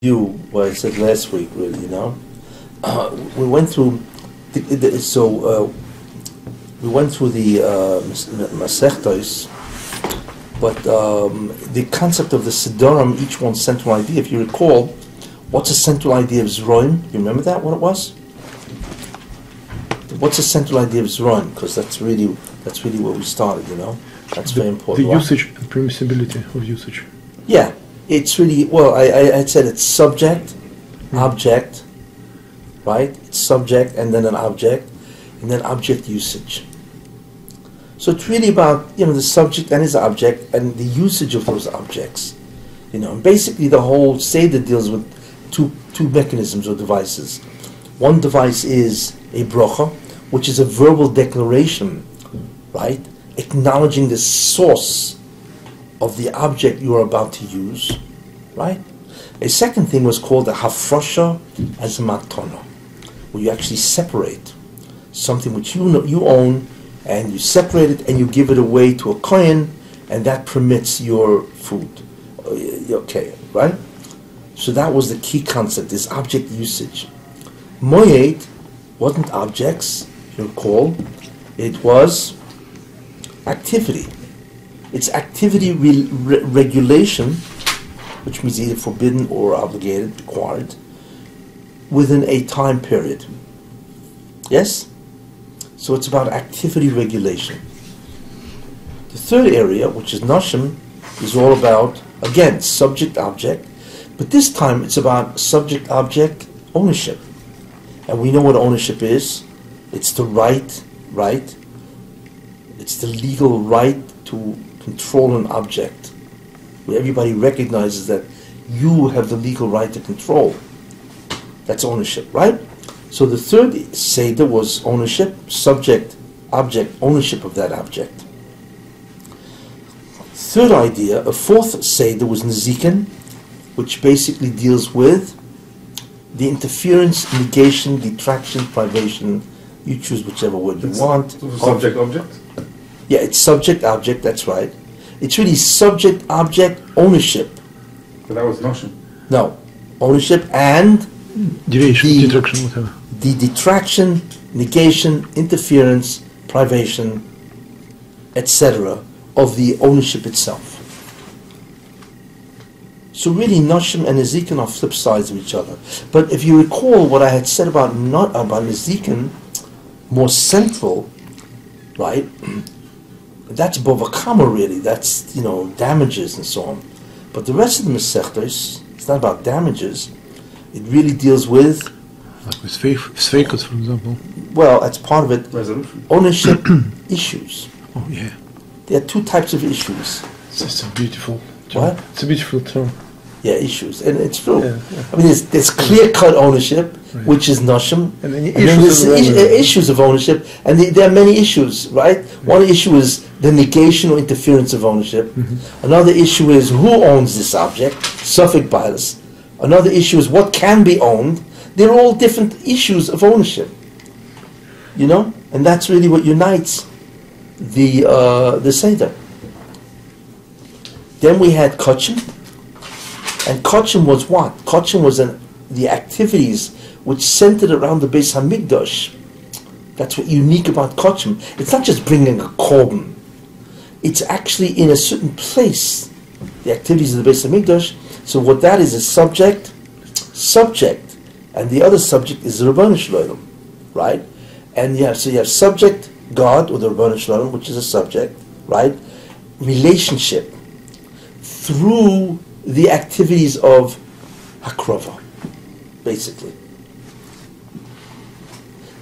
You, what I said last week, really, we went through, we went through the Masechtos, but the concept of the Sidorim, each one's central idea, if you recall, what's the central idea of Zroim? You remember that, what it was? What's the central idea of Zroim? Because that's really where we started, That's very important. The usage and permissibility of usage. Yeah, it's really, I said it's subject, object, right? It's subject and then an object, and then object usage. So it's really about, the subject and his object and the usage of those objects. And basically the whole Seder deals with two mechanisms or devices. One device is a bracha, which is a verbal declaration, right? Acknowledging the source of the object you are about to use, right? A second thing was called a hafrasha as a matana, where you actually separate something which you own, and you separate it and you give it away to a kohen, and that permits your food. Okay, right? So that was the key concept, this object usage. Moyed wasn't objects, if you recall. It was activity. It's activity regulation, which means either forbidden or obligated, required, within a time period. Yes? So it's about activity regulation. The third area, which is Nashim, is all about, again, subject-object, but this time it's about subject-object ownership. And we know what ownership is. It's the right, it's the legal right to control an object, where everybody recognizes that you have the legal right to control. That's ownership, right? So the third Seder was ownership, subject, object, ownership of that object. Third idea, a fourth Seder was Nezikin, which basically deals with the interference, negation, detraction, privation. You choose whichever word you want. Subject, object? Yeah, it's subject, object, that's right. It's really subject, object, ownership. But that was Noshim. No, ownership and detraction, whatever. The detraction, negation, interference, privation, etc. of the ownership itself. So really, Nashim and Nezikin are flip sides of each other. But if you recall what I had said about Nezikin, more central, right? That's Bava Kama really. That's damages and so on. But the rest of the Masechtos, it's not about damages. It really deals with, like with Sveikos, for example. Well, that's part of it. Resolution. Ownership issues. Oh yeah. There are two types of issues. It's a beautiful term. What? It's a beautiful term. Yeah, issues, and it's true. Yeah. I mean, there's clear-cut ownership, right, which is Nashim, and then there's issues of ownership, and there are many issues, right? One issue is the negation or interference of ownership. Another issue is who owns this object, suffix bias. Another issue is what can be owned. They're all different issues of ownership, and that's really what unites the Seder. Then we had Kachim. And Kachim was what? Kachim was the activities which centered around the Beis Hamikdash. That's what's unique about Kachim. It's not just bringing a korban. It's actually in a certain place, the activities of the Beis Hamikdash. So what that is subject, and the other subject is the Rabbanu Shalom, right? And you have subject, God, or the Rabbanu Shalom, which is a subject, right? Relationship through the activities of Hakrava, basically.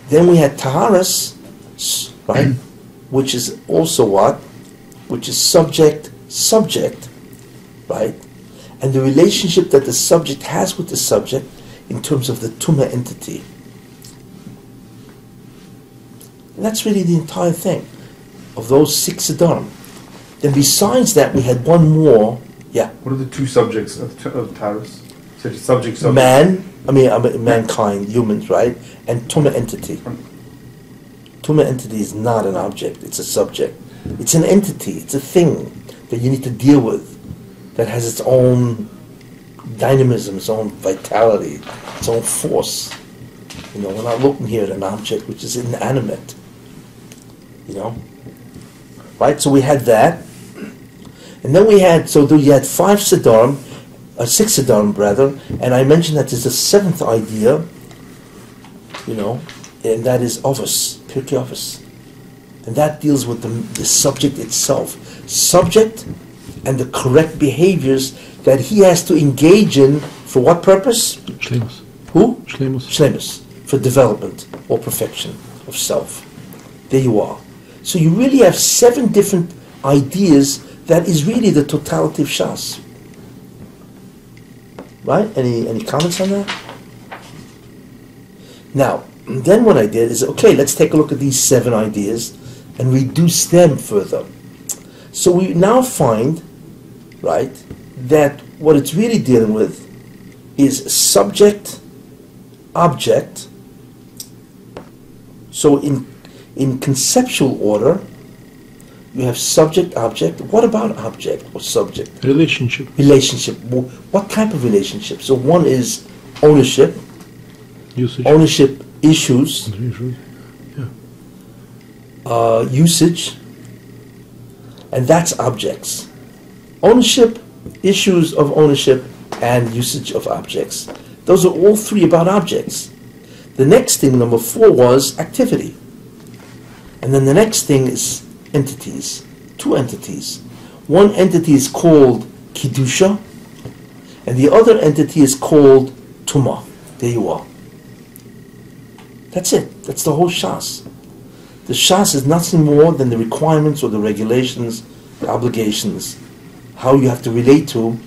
Then we had Taharas, right, which is also what? Which is subject, right? And the relationship that the subject has with the subject in terms of the Tumah entity. And that's really the entire thing of those 6 Sidorim. Then besides that, we had one more. Yeah. What are the two subjects of Taurus? So subject. Mankind, humans, right? And Tumah entity. Tumah entity is not an object, it's a subject. It's an entity, it's a thing that you need to deal with, that has its own dynamism, its own vitality, its own force. You know, we're not looking here at an object which is inanimate. You know? Right? So we had that. And then we had, you had 5 Siddharim, 6 Siddharim rather, and I mentioned that there's a 7th idea, you know, and that is Ovis, Pirkei Ovis. And that deals with the subject itself. Subject and the correct behaviors that he has to engage in for what purpose? Shlemus. Who? Shlemus. Shlemus. For development or perfection of self. There you are. So you really have 7 different ideas that is really the totality of Shas. Right? Any comments on that? Now, then what I did is, okay, let's take a look at these 7 ideas and reduce them further. So we now find, right, that what it's really dealing with is subject, object. So in conceptual order, you have subject, object. What about object or subject? Relationship. Relationship. What type of relationship? So one is ownership. Usage. Ownership issues. Yeah. Usage. And that's objects. Ownership, issues of ownership, and usage of objects. Those are all 3 about objects. The next thing, number 4, was activity. And then the next thing is entities. 2 entities. One entity is called Kedusha, and the other entity is called Tumah. There you are. That's it. That's the whole Shas. The Shas is nothing more than the requirements or the regulations, the obligations, how you have to relate to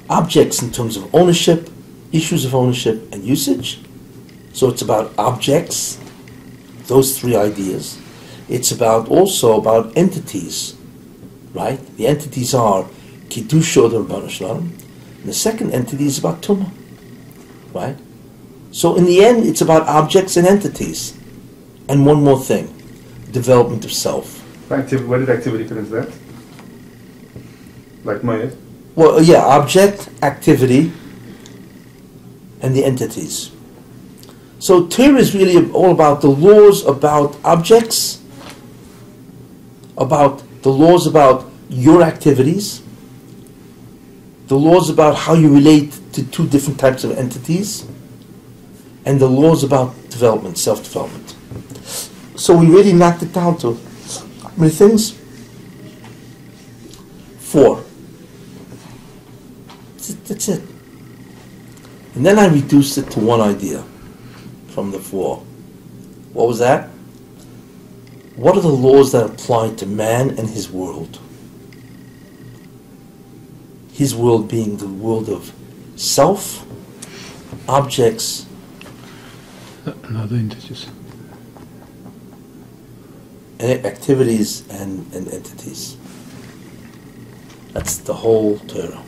objects in terms of ownership, issues of ownership, and usage. So it's about objects, those 3 ideas. It's also about entities, right? The entities are Kedusha or the Rabbanu Shalom, and the second entity is about Tumah, right? So in the end, it's about objects and entities. And one more thing, development of self. Where did activity fit into that? Like Mayat? Well, yeah, object, activity, and the entities. So Torah is really all about the laws about objects, about the laws about your activities, the laws about how you relate to 2 different types of entities, and the laws about development, self-development. So we really knocked it down to how many things? 4. That's it. And then I reduced it to 1 idea from the 4. What was that? What are the laws that apply to man and his world? His world being the world of self, objects, and other entities. And activities and entities. That's the whole Torah.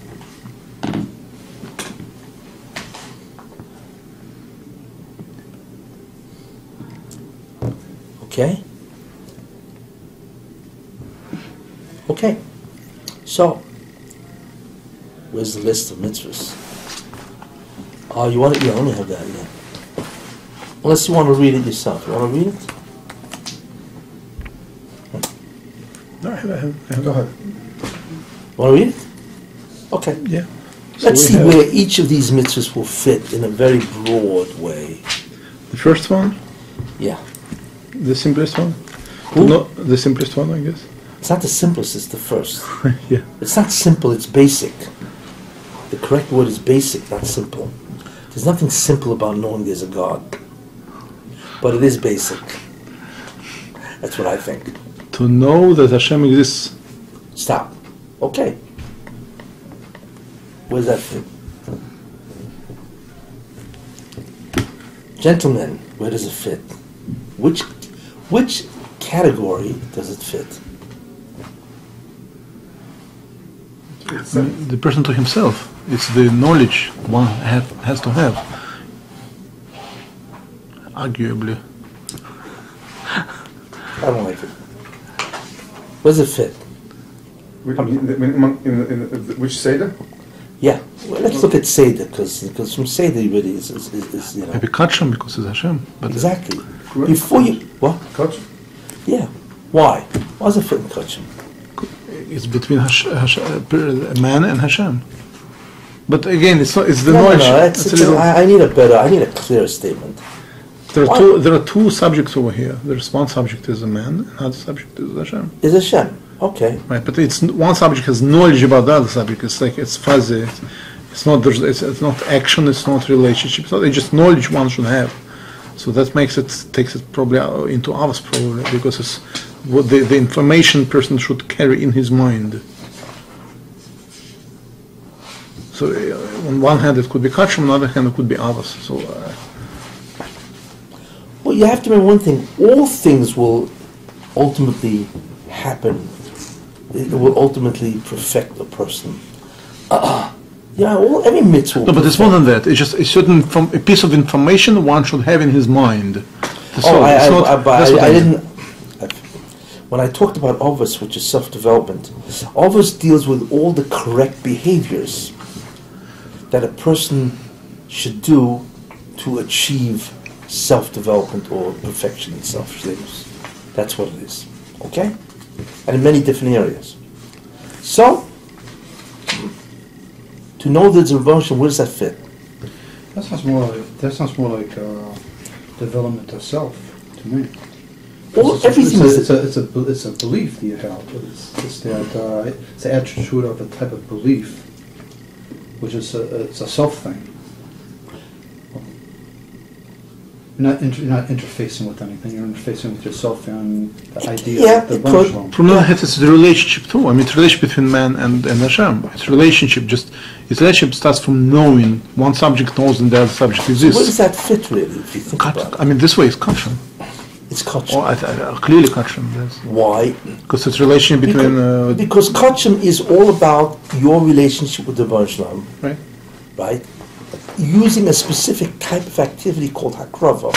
Okay? Okay. So, where's the list of mitzvahs? Oh, you want it? Yeah, I only have that, yeah. Unless you want to read it yourself. You want to read it? No, I have. Go ahead. Want to read it? Okay. Yeah. Let's see where each of these mitzvahs will fit in a very broad way. The first one? Yeah. The simplest one? Who? No, the simplest one, I guess. It's not the simplest, it's the first. Yeah. It's not simple, it's basic. The correct word is basic, not simple. There's nothing simple about knowing there's a God. But it is basic. That's what I think. To know that Hashem exists. Stop. Okay. Where's that fit? Gentlemen, where does it fit? Which category does it fit? The person to himself. It's the knowledge one has to have. Arguably. I don't like it. Where does it fit? In which Seder? Yeah. Well, let's look at Seder, because from Seder really is you know. Maybe Kacham because it's Hashem. But Exactly. Correct. Before you... What? Kachim. Yeah. Why? Why does it fit in Kachim? it's between man and Hashem. But again, it's not. It's the No, knowledge. no, I need a clear statement. There are two subjects over here. There's one subject is a man, and another subject is Hashem. Is Hashem. Okay. Right, but it's one subject has knowledge about the other subject. It's like it's fuzzy. It's not. It's not action. It's not relationship. It's just knowledge one should have. So that takes it probably into ours probably because it's what the information person should carry in his mind. So on one hand it could be Kachim, on the other hand it could be ours. So. Well, you have to remember one thing. All things will ultimately happen. It will ultimately perfect a person. Every mitzvah. No, but it's more than that. It's just a piece of information one should have in his mind. I didn't. When I talked about Avos, which is self-development, Avos deals with all the correct behaviors that a person should do to achieve self-development or perfection in self-things. That's what it is. Okay? And in many different areas. So, to know the devotion, where does that fit? That sounds more like development of self to me. Everything it's a belief that you have. It's the attribute of a type of belief, which is it's a self thing. You're not interfacing with anything. You're interfacing with yourself and the idea. Yeah, of the it could. From the other hand, it's the relationship too. I mean, it's a relationship between man and Hashem. It's relationship starts from knowing. One subject knows and the other subject exists. Where does that fit really, if you think about it? I mean, this way is Kachim. It's Kachim. Clearly Kachim. Why? Because it's relationship between... Because Kachim is all about your relationship with the Baruch Shalom. Right. Right? Using a specific type of activity called Hakrava.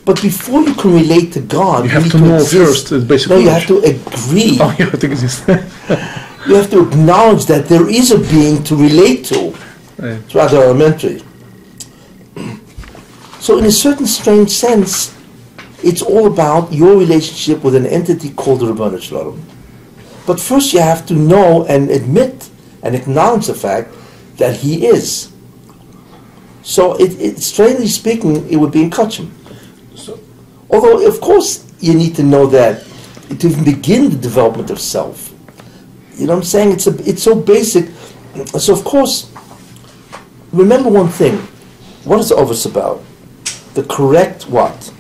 But before you can relate to God, you have need to know exist. first. Basically, no, you have to agree. Oh, you have to exist. You have to acknowledge that there is a being to relate to. Right. It's rather elementary. So in a certain strange sense, it's all about your relationship with an entity called the Ribono Shel Olam. But first you have to know and admit and acknowledge the fact that He is. So, strangely speaking, it would be in Kachim. Although, of course, you need to know that to even begin the development of self. You know what I'm saying? It's so basic. So, of course, remember one thing. What is Avos about? The correct what?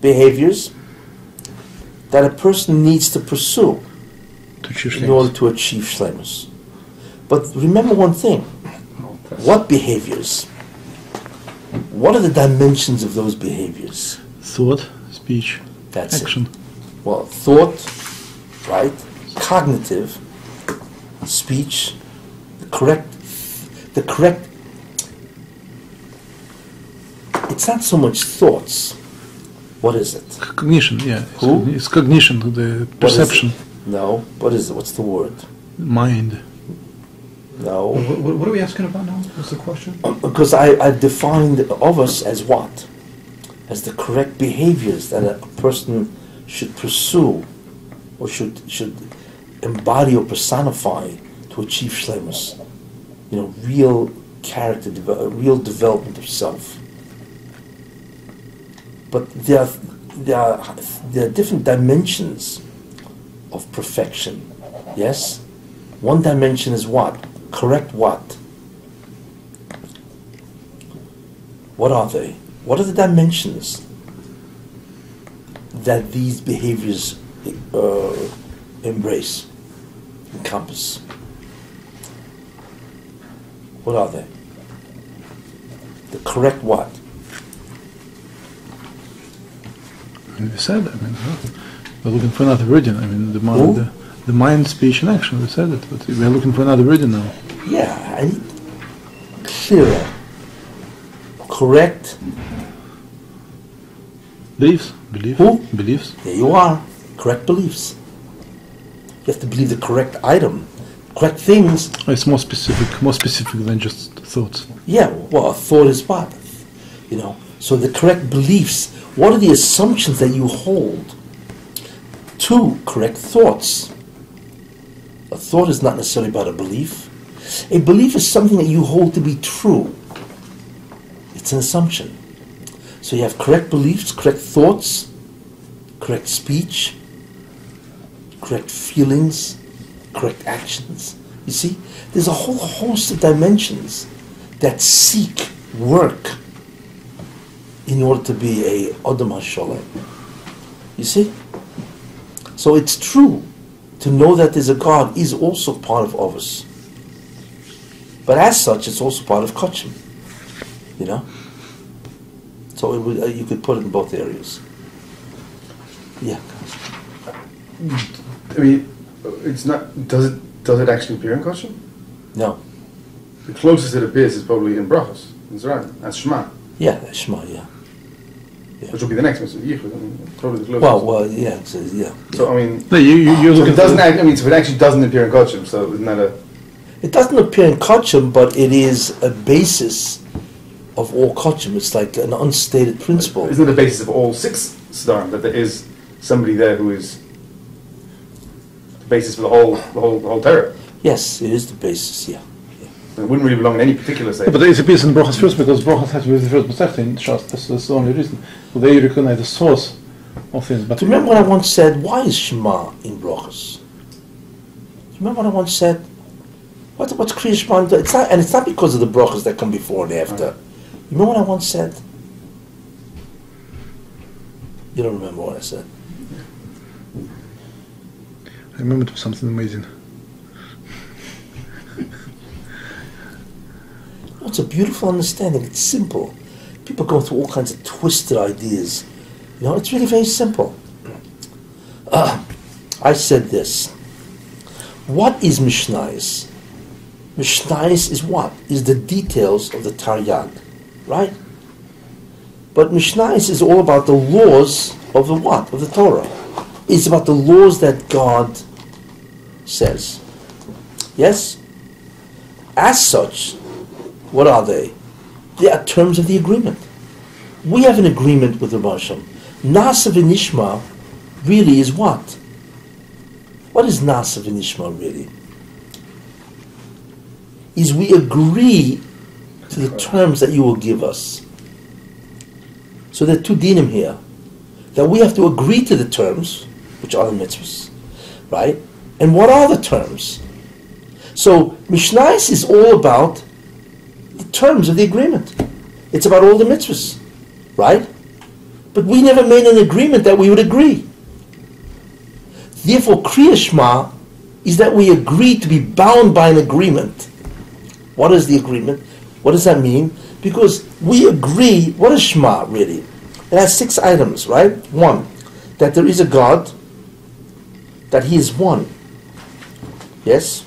Behaviors that a person needs to pursue in order to achieve shleimus. But remember one thing. What behaviors? What are the dimensions of those behaviors? Thought, speech, That's action. It. Well, thought, right? Cognitive, speech, the correct. It's not so much thoughts. What is it? Cognition, yeah. It's cognition, the perception. No. What is it? What's the word? Mind. No. What are we asking about now? What's the question? Because I defined Avos as what? As the correct behaviors that a person should pursue or should embody or personify to achieve shleimus. Real character, real development of self. But there are different dimensions of perfection. Yes? One dimension is what? Correct what? What are they? What are the dimensions that these behaviors embrace, encompass? What are they? The correct what? We said, we're looking for another wording. The mind, speech, and action. We said it, but we're looking for another wording now. Yeah, I need clearer, correct. Beliefs. Who? Beliefs. There you are. Correct beliefs. You have to believe the correct item. Correct things. It's more specific than just thoughts. Yeah, well, a thought is what? You know, so the correct beliefs, what are the assumptions that you hold to correct thoughts? A thought is not necessarily about a belief. A belief is something that you hold to be true. It's an assumption. So you have correct beliefs, correct thoughts, correct speech, correct feelings, correct actions. You see, there's a whole host of dimensions that seek work in order to be a Adam HaSholem. You see? So it's true to know that there's a God is also part of us. But as such, it's also part of Kachim. You know? So it would, you could put it in both areas. Yeah. I mean, it's not. Does it actually appear in Kosher? No. The closest it appears is probably in Brachos. That's right. That's Shema. Yeah, that's Shema, yeah. Which will be the next mitzvah. Yichud. I mean, probably the closest. Well, yeah, yeah. So I mean, No, you so look it at doesn't. I mean, so it actually doesn't appear in Kosher. So isn't that a? It doesn't appear in Kachim, but it is a basis of all Kachim. It's like an unstated principle. Isn't it the basis of all 6 Sdarim that there is somebody there who is the basis for the whole Torah? Yes, it is the basis, yeah. It wouldn't really belong in any particular state. Yeah, but it's a piece in Brochus first because Brochus has to be the first Masechta in Shas. That's the only reason. So there you recognize the source of things. But Do you remember what I once said? Why is Shema in Brachos? Do you remember what I once said? What's Kriya Shema? It's not, and it's not because of the brachos that come before and after. Right. You remember what I once said? You don't remember what I said? I remember it was something amazing. It's a beautiful understanding. It's simple. People go through all kinds of twisted ideas. You know, it's really very simple. I said this. What is Mishnayos? Mishnayos is what? Is the details of the Taryag, right? But Mishnayos is all about the laws of the what? Of the Torah. It's about the laws that God says. Yes? As such, what are they? They are terms of the agreement. We have an agreement with the Hashem. Nasa v'nishma really is what? What is Nasa v'nishma really? Is we agree to the terms that you will give us. So there are 2 dinim here. That we have to agree to the terms, which are the mitzvahs, right? And what are the terms? So Mishnayos is all about the terms of the agreement. It's about all the mitzvahs, right? But we never made an agreement that we would agree. Therefore, Kriya Shema is that we agree to be bound by an agreement. What is the agreement? What does that mean? Because we agree, what is Shema really? It has 6 items, right? 1, that there is a God, that He is one. Yes?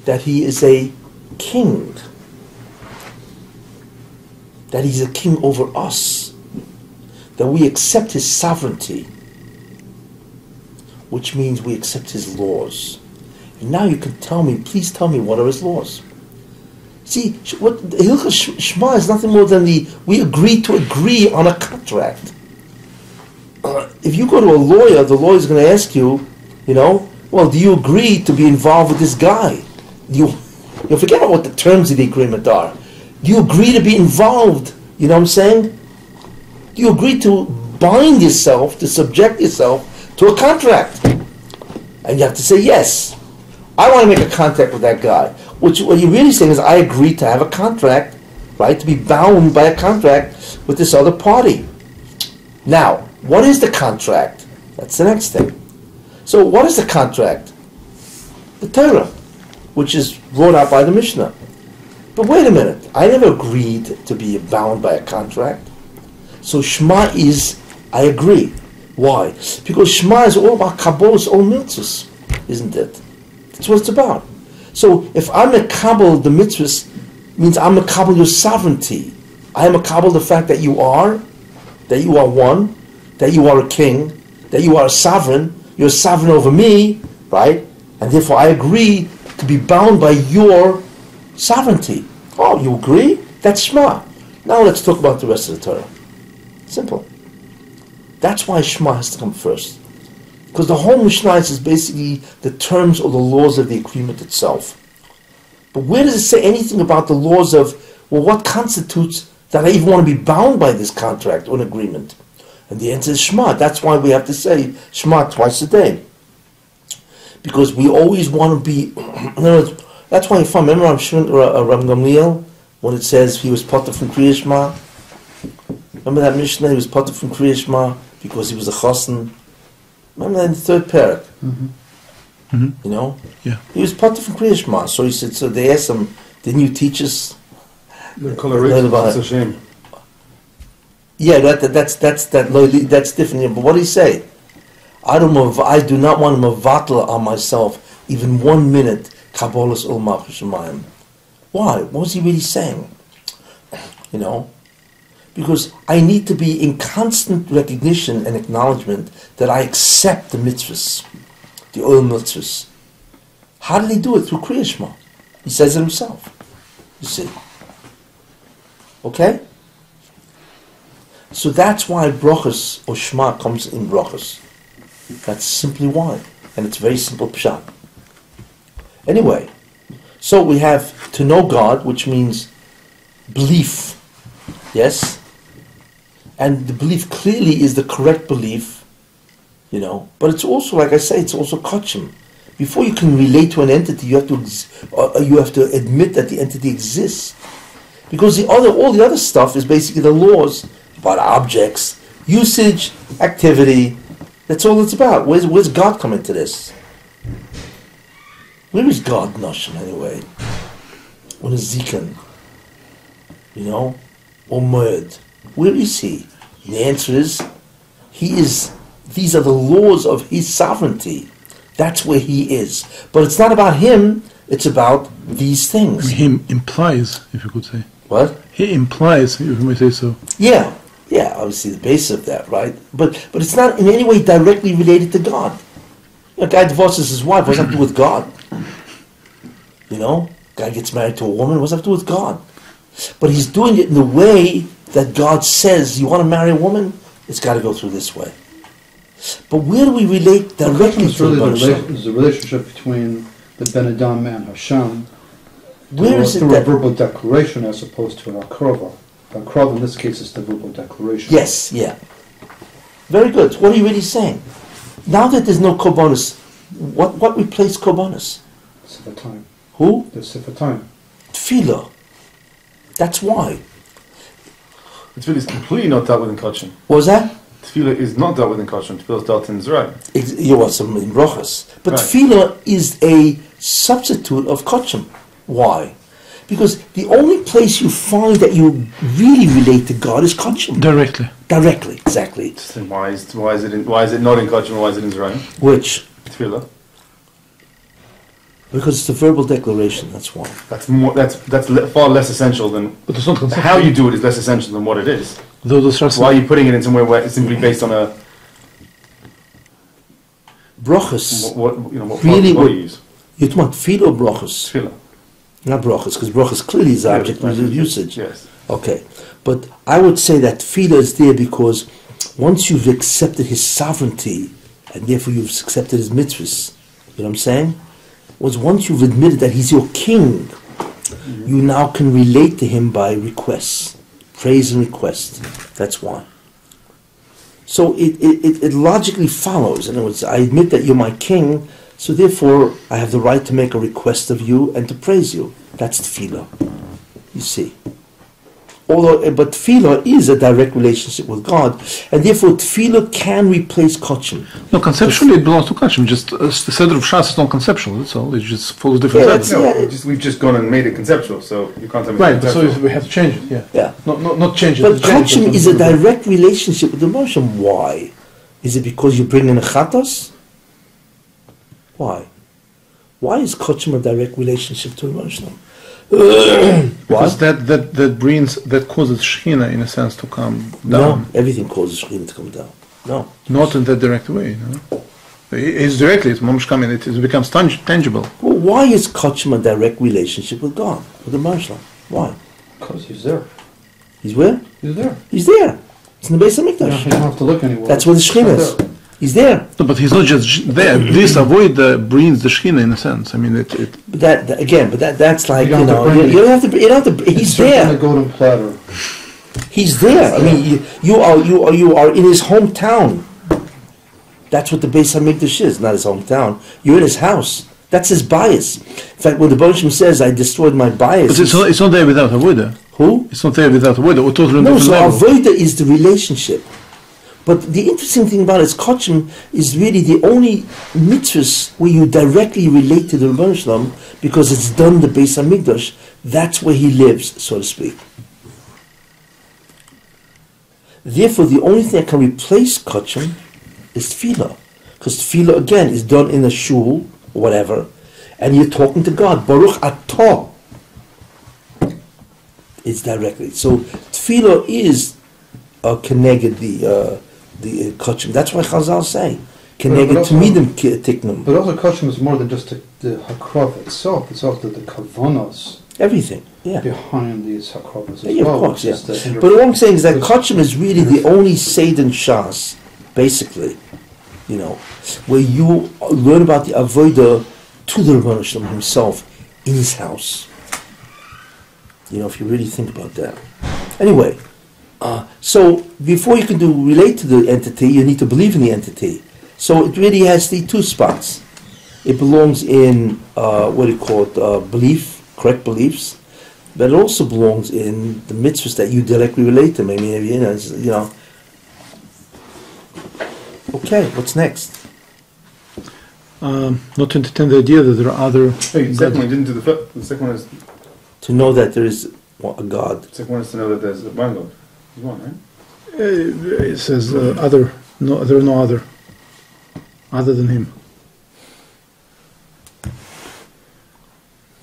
That He is a king. That He's a king over us. That we accept His sovereignty. Which means we accept His laws. And now you can tell me, please tell me, what are His laws? See, what Hilchos Shema is nothing more than we agree to agree on a contract. If you go to a lawyer, the lawyer is going to ask you, well, do you agree to be involved with this guy? You forget about what the terms of the agreement are. Do you agree to be involved? You know what I'm saying? Do you agree to bind yourself, to subject yourself to a contract? And you have to say yes. I want to make a contract with that guy. What you're really saying is, I agree to have a contract, right? To be bound by a contract with this other party. Now, what is the contract? That's the next thing. So, what is the contract? The Torah, which is brought out by the Mishnah. But wait a minute, I never agreed to be bound by a contract. So Shema is, I agree. Why? Because Shema is all about Kabbalah's own mitzvahs, isn't it? That's what it's about. So if I'm a Kabbal, the mitzvahs means I'm a Kabbal your sovereignty. I am a Kabbal the fact that you are one, that you are a king, that you are a sovereign, you're sovereign over me, right? And therefore I agree to be bound by your sovereignty. Oh, you agree? That's Shema. Now let's talk about the rest of the Torah. Simple. That's why Shema has to come first. Because the whole Mishnah is basically the terms or the laws of the agreement itself. But where does it say anything about the laws of, well, what constitutes that I even want to be bound by this contract or an agreement? And the answer is Shema. That's why we have to say Shema twice a day. Because we always want to be, in other words, that's why if I remember Rav Gamliel, when it says he was potter from Kriya Shema. Remember that Mishnah, he was potter from Kriya Shema because he was a chassan. Remember that in the third parak? You know? Yeah. He was potter from Kriya Shema. So he said, so they asked him, didn't you teach us? The coloration, it's a shame. Yeah, that's different. But what did he say? I do not want to mavatal on myself even 1 minute Kabbalah's Ulmach Shemayim. Why? What was he really saying? You know? Because I need to be in constant recognition and acknowledgement that I accept the mitzvahs, the oil mitzvahs. How did he do it? Through Kriya Shema. He says it himself. You see. Okay? So that's why brachas or Shema comes in brachas. That's simply why. And it's very simple pshat. Anyway, so we have to know God, which means belief. Yes? And the belief clearly is the correct belief, you know. But it's also, like I say, it's also kachim. Before you can relate to an entity, you have to admit that the entity exists. Because all the other stuff is basically the laws about objects, usage, activity. That's all it's about. Where's God come into this? Where is God, Noshim, anyway? What is Zikon? You know? Or Moed? Where is he? And the answer is, these are the laws of his sovereignty. That's where he is. But it's not about him, it's about these things. He implies, if you could say. What? He implies, if you may say so. Yeah, obviously the basis of that, right? But it's not in any way directly related to God. A guy divorces his wife, what's that to do with God? You know? Guy gets married to a woman, what's that to do with God? But he's doing it in the way that God says, you want to marry a woman? It's got to go through this way. But where do we relate directly to the relationship between the Ben Adam and Hashem through a verbal declaration as opposed to an akrova. The akrova in this case is the verbal declaration. Yes, yeah. Very good. What are you really saying? Now that there's no korbanos, what replaced korbanos? Sifatim. Who? The Sifatim. Tefillah. That's why. Tefillah is completely not dealt with in Kachim. What was that? Tefillah is not dealt with in Kachim. Tefillah is dealt in Israel. You want some in Rochas. But right. Tefillah is a substitute of Kachim. Why? Because the only place you find that you really relate to God is Kachim. Directly, exactly. So why is it not in Kachim and why is it in Israel? Which? Tefillah. Because it's a verbal declaration, that's why. That's far less essential than... But it's not how you do it is less essential than what it is. Why are you putting it in somewhere where it's simply based on a... Brachas. What really, what do you use? You talking about tefillah or brachas? Tefillah. Not brachas, because brachas clearly is the object of usage. Yes. Okay. But I would say that tefillah is there because once you've accepted his sovereignty, and therefore you've accepted his mitzvahs, you know what I'm saying? Once you've admitted that he's your king, you now can relate to him by requests, praise and request. That's why. So it logically follows. In other words, I admit that you're my king, so therefore I have the right to make a request of you and to praise you. That's tefillah. You see. But tefillah is a direct relationship with God, and therefore tefillah can replace kachim. No, conceptually it belongs to kachim. Just the Seder of Shas is not conceptual. That's all. It just follows different. We've just gone and made it conceptual, so you can't tell me. Right, so we have to change it. Yeah. Not change it. But kachim is a direct relationship with the Moshem. Why? Is it because you bring in a chatos? Why? Why is kachim a direct relationship to a Moshem? Because that causes Shekhinah in a sense to come down. No, everything causes Shekhinah to come down. No. Not in that direct way, no? It's directly, it's mamash coming, it becomes tangible. Well, why is Kachim a direct relationship with God, with the Muslim? Why? Because he's there. He's where? He's there. He's there. It's in the Beis You HaMikdash. don't have to look anywhere. That's where the Shekhinah It's is. right there. He's there. No, but he's not just there. This avoid brings the Shekhinah in a sense. I mean, it But that's like, You you don't have to know, bring you don't have to, he's It's served on there. a golden platter. He's there. I mean, you are in his hometown. That's what the Beis HaMikdash is, not his hometown. You're in his house. That's his bias. In fact, when the Boshim says, I destroyed my bias. but it's not there without avoida. Who? It's not there without avoida. We're totally No, different so level. Avodah is the relationship. But the interesting thing about it is Kachim is really the only mitzvahs where you directly relate to the Rebbeinu Shalom because it's done the Beis HaMikdash. That's where he lives, so to speak. Therefore, the only thing that can replace Kachim is Tefillah. Because Tefillah, again, is done in a shul, or whatever, and you're talking to God. Baruch Atah. It's directly. So Tefillah is connected the Kachim. That's why Chazal say, connected also- Tmidim Tiknum. But also Kachim is more than just the Hakrav itself. It's also the Kavanos Everything. Yeah. behind these Hakravas as Yeah, well. of course, which yeah. is the inter- But what I'm saying is that which- Kachim is really the only Seder Shas, basically, you know, where you learn about the Avodah to the Rebbeinu Shalom himself in his house. You know, if you really think about that. Anyway, so before you can relate to the entity, you need to believe in the entity. So it really has the two spots. It belongs in, what do you call it, belief, correct beliefs, but it also belongs in the mitzvahs that you directly relate to. I mean, you know. Okay, what's next? Not to entertain the idea that there are other Hey, the second one didn't do the first. The second one is To know that there is a God. the second one is to know that there's one God. There's one, right? it says other, no, there are no other than him.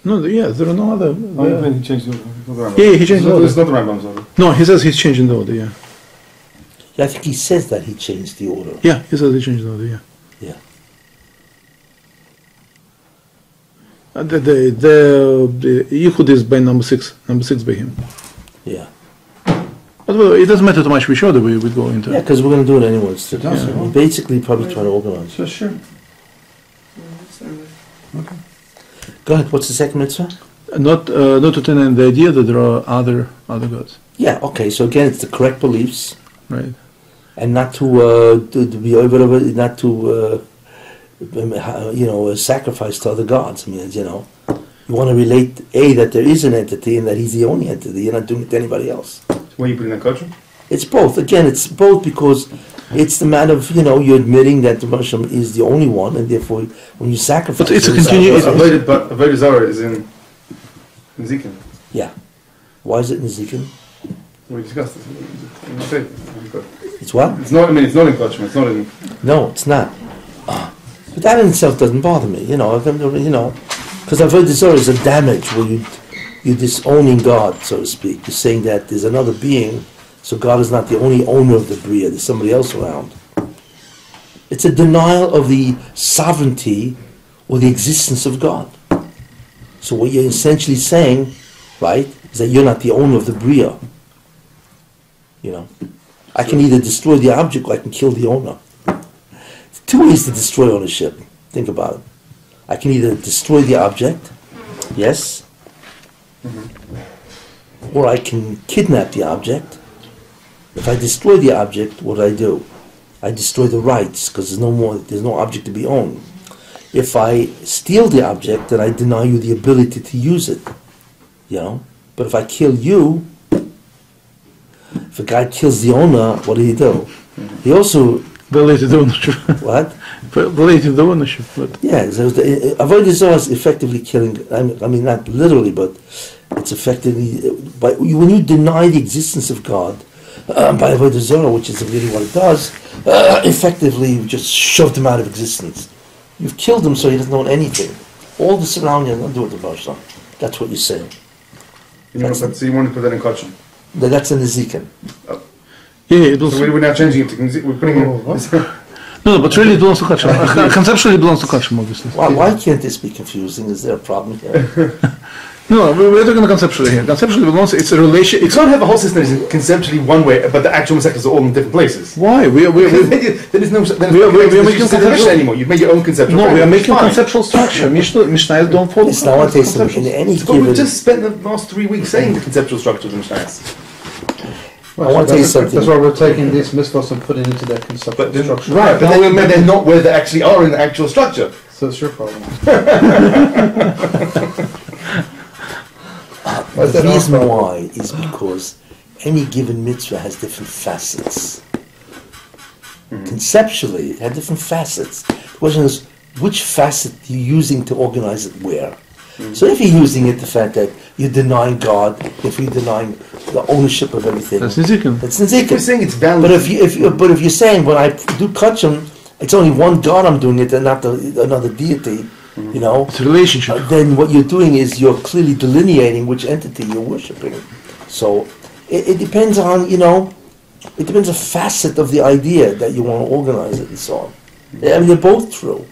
No, yeah, there are no other. Oh, he changed the order. It's not the Rambam. Yeah, he changed the order. It's not the Rambam's order. No, he says he's changing the order. Yeah, Yeah, I think he says that he changed the order. yeah, he says he changed the order. Yeah. Yeah. The Yichud is by number six by him. Yeah. But well, it doesn't matter too much. We show that we go into. Yeah, because we're going to do it anyway. It's It does, yeah. yeah. Basically, probably trying to organize. So sure. Go ahead. What's the second mitzvah? Not to entertain the idea that there are other gods, Yeah. Okay. So again, it's the correct beliefs, right? and not to be over, not to sacrifice to other gods. I mean, you know, you want to relate that there is an entity and that he's the only entity. You're not doing it to anybody else. Where you putting that culture? It's both. Again, it's both because it's the matter of, you're admitting that the Muslim is the only one, and therefore when you sacrifice... But it's a you continuation. sacrifice. But Avodah Zarah is in Ezekiel. Yeah. Why is it in Ezekiel? We discussed this. It's what? It's not. I mean, it's not in Kachim. It's not in. No, it's not. But that in itself doesn't bother me, because Avodah Zarah is a damage where you're disowning God, so to speak. You're saying that there's another being, so God is not the only owner of the Bria, there's somebody else around. It's a denial of the sovereignty or the existence of God. So what you're essentially saying, right, is that you're not the owner of the Bria. I can either destroy the object or I can kill the owner. Two ways to destroy ownership. Think about it. I can either destroy the object, yes, or I can kidnap the object. If I destroy the object, what do? I destroy the rights because there's no object to be owned. If I steal the object, then I deny you the ability to use it. But if I kill you, if a guy kills the owner, what did he do? He also Related ownership. what? Related to ownership, but Yeah, so Avodah Zarah is effectively killing. I mean, not literally, but it's effectively when you deny the existence of God by Avodah Zarah, which is really what it does. Effectively, you just shoved him out of existence. You've killed him, so he doesn't own anything. All the surrounding has nothing to do with the Baruch. That's what you're saying. So you want to put that in Kachim? That's in Ezekiel. yeah, it was. So we're now changing it to. We're putting it. No, No, but really it belongs to Kachim. Conceptually it belongs to Kachim, obviously. Why can't this be confusing? Is there a problem here? No, we're talking conceptually here. Conceptually it belongs, it's a relation. You can't have a whole system that is conceptually one way, but the actual sectors are all in different places. Why? Then there's no making conceptual anymore. You've made your own conceptual. No, we are framework. making Fine. conceptual structure. Mishnayos don't follow. It's not what they say in any But we've given. just spent the last 3 weeks saying the conceptual structure of the Mishnayos. I want to tell you something. That's why we're taking these mitzvahs and putting it into that conceptual structure. Right, but they're not where they actually are in the actual structure. So it's your problem. The reason why is because any given mitzvah has different facets. Conceptually, it had different facets. The question is, which facet are you using to organize it where? So if you're using it the fact that you're denying God, if you're denying the ownership of everything, That's Nizikin. that's If you're Nizikin. saying it's valid, But if you're saying when I do kachim, it's only one God I'm doing it and not another deity, you know, It's a relationship. then what you're doing is you're clearly delineating which entity you're worshiping. So it depends on, you know, it depends a facet of the idea that you want to organize it and so on. I mean, they're both true.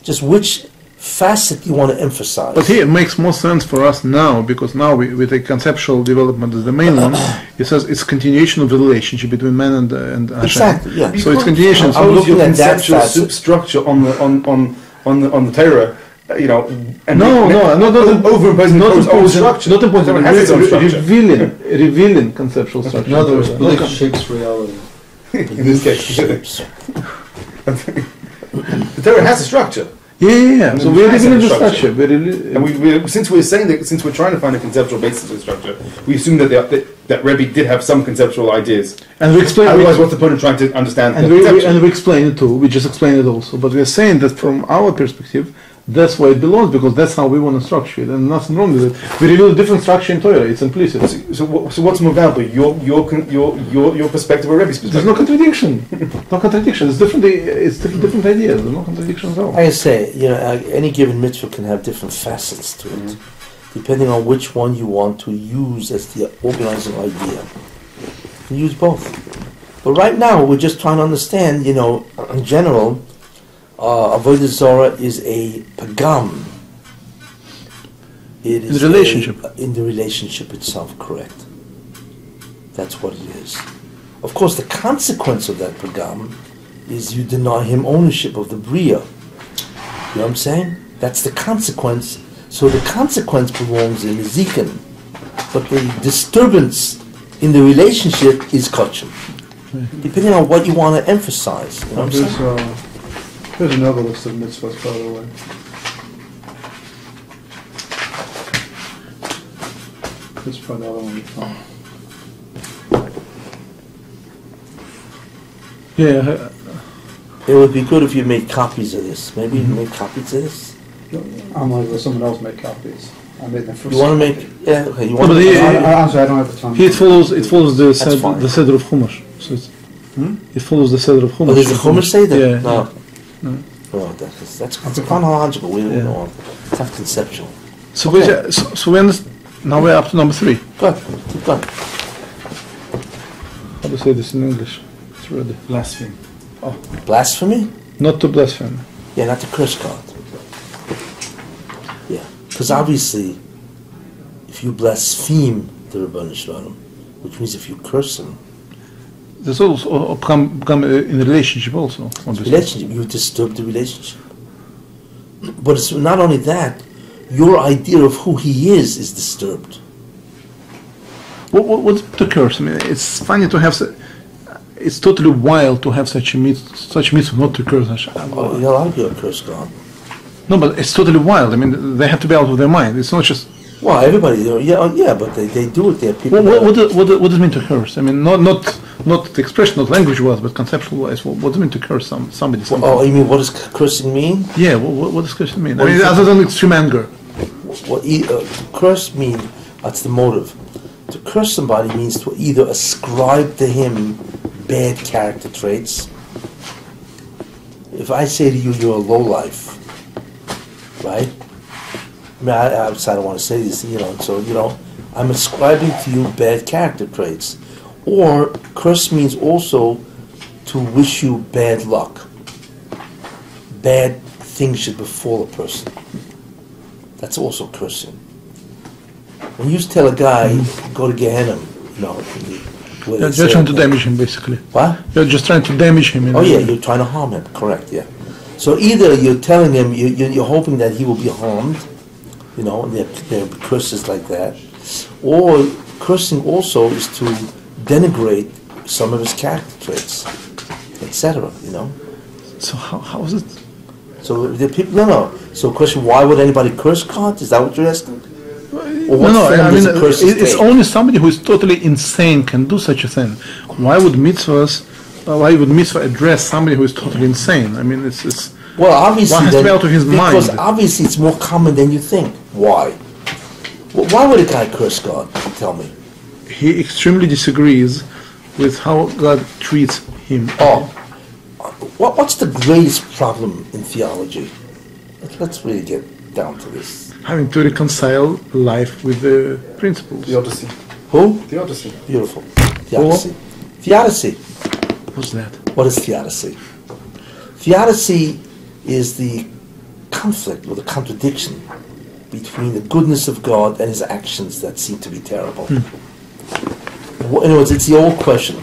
Just which facet you want to emphasize. But here it makes more sense for us now, because now we take conceptual development as the main one. It says it's continuation of the relationship between man and Hashem. Exactly, yeah. So it's continuation. I'm looking your at that conceptual facet. substructure on the Torah, you know, and overimposing the own structure. Not imposing, Torah has its own structure. revealing conceptual structure. In other words, belief shapes reality. In this case, the Torah has a structure. Yeah. And So then we're has living in a the structure. structure. And since we're saying that, since we're trying to find a conceptual basis of the structure, we assume that Rebbe did have some conceptual ideas. And we explain. Otherwise, what's the point of trying to understand And the conception? we explain it too. We just explain it also. But we are saying that from our perspective, that's why it belongs, because that's how we want to structure it, and nothing wrong with it. We reveal a different structure in Torah. It's implicit. So what's more valuable, your perspective or Rebbe's perspective? There's no contradiction. No contradiction. It's different. It's different ideas. There's no contradiction at all. Like I say, you know, any given mitzvah can have different facets to it, depending on which one you want to use as the organizing idea. You can use both. But right now, we're just trying to understand, you know, in general, Avodah Zarah is a pagam. It is In the relationship. in the relationship itself, correct. That's what it is. Of course, the consequence of that pagam is you deny him ownership of the bria. You know what I'm saying? That's the consequence. So the consequence belongs in the zikin, but the disturbance in the relationship is kachim. Depending on what you want to emphasize. You know what I'm saying? Here's another list of mitzvahs, by the way. This is probably another one you found. Yeah. It would be good if you made copies of this. Maybe you make copies of this. I'm like, let someone else make copies. I made them first. You want to make? Yeah. Okay. You want No, but to? I'm sorry, I don't have the time. Here it follows the fine. the Seder of Chumash. So it follows the Seder of Chumash. Oh, there's a Chumash Seder? Yeah. No. No. No, that's chronological. We don't know. It's not conceptual. So Okay. so we understand. Now we're up to number 3. Good. Keep going. How to say this in English? It's ready. Blasphemy. Blasphemy? Not to blaspheme. Yeah, not to curse God. Yeah. Because obviously, if you blaspheme the Rebbeinu Shalom, which means if you curse him, There's also become in a relationship also. Obviously. relationship, you disturb the relationship. But it's not only that, your idea of who he is disturbed. What's the curse? I mean, it's funny to have. It's totally wild to have such mitzvah not to curse Hashem. Oh, a lot of people curse God. No, but it's totally wild. I mean, they have to be out of their mind. It's not just. Well, everybody, yeah, but they do it. There are people. What does it mean to curse? I mean, not the expression, not language-wise, but conceptual-wise. What does it mean to curse somebody? Something? Oh, you mean what does cursing mean? Yeah. What does cursing mean? What I do mean, you other than extreme anger. What curse mean? That's the motive. To curse somebody means to either ascribe to him bad character traits. If I say to you, you're a lowlife, right? I mean, I don't want to say this, so, I'm ascribing to you bad character traits. Or curse means also to wish you bad luck. bad things should befall a person. That's also cursing. When you tell a guy, go to Gehenna, You're just trying to damage him, basically. What? You're just trying to damage him. Oh yeah, you're trying to harm him, correct, yeah. So either you're telling him, you're hoping that he will be harmed, and there are curses like that, or cursing also is to denigrate some of his character traits, etc., So how is it? So the people, no. So question, why would anybody curse God? Is that what you're asking? Or what No, form I does mean, a curse it's take? only somebody who is totally insane can do such a thing. Why would mitzvah address somebody who is totally insane? I mean, it's Well, obviously, one has to be out of his because mind. obviously it's more common than you think. Why? Well, why would a guy curse God? Tell me. he extremely disagrees with how God treats him. Oh, what's the greatest problem in theology? Let's really get down to this. Having to reconcile life with the principles. The Odyssey. Who? The Odyssey. Beautiful. Theodicy. Theodicy. What's that? What is theodicy? Theodicy is the conflict or the contradiction between the goodness of God and his actions that seem to be terrible. In other words, it's the old question: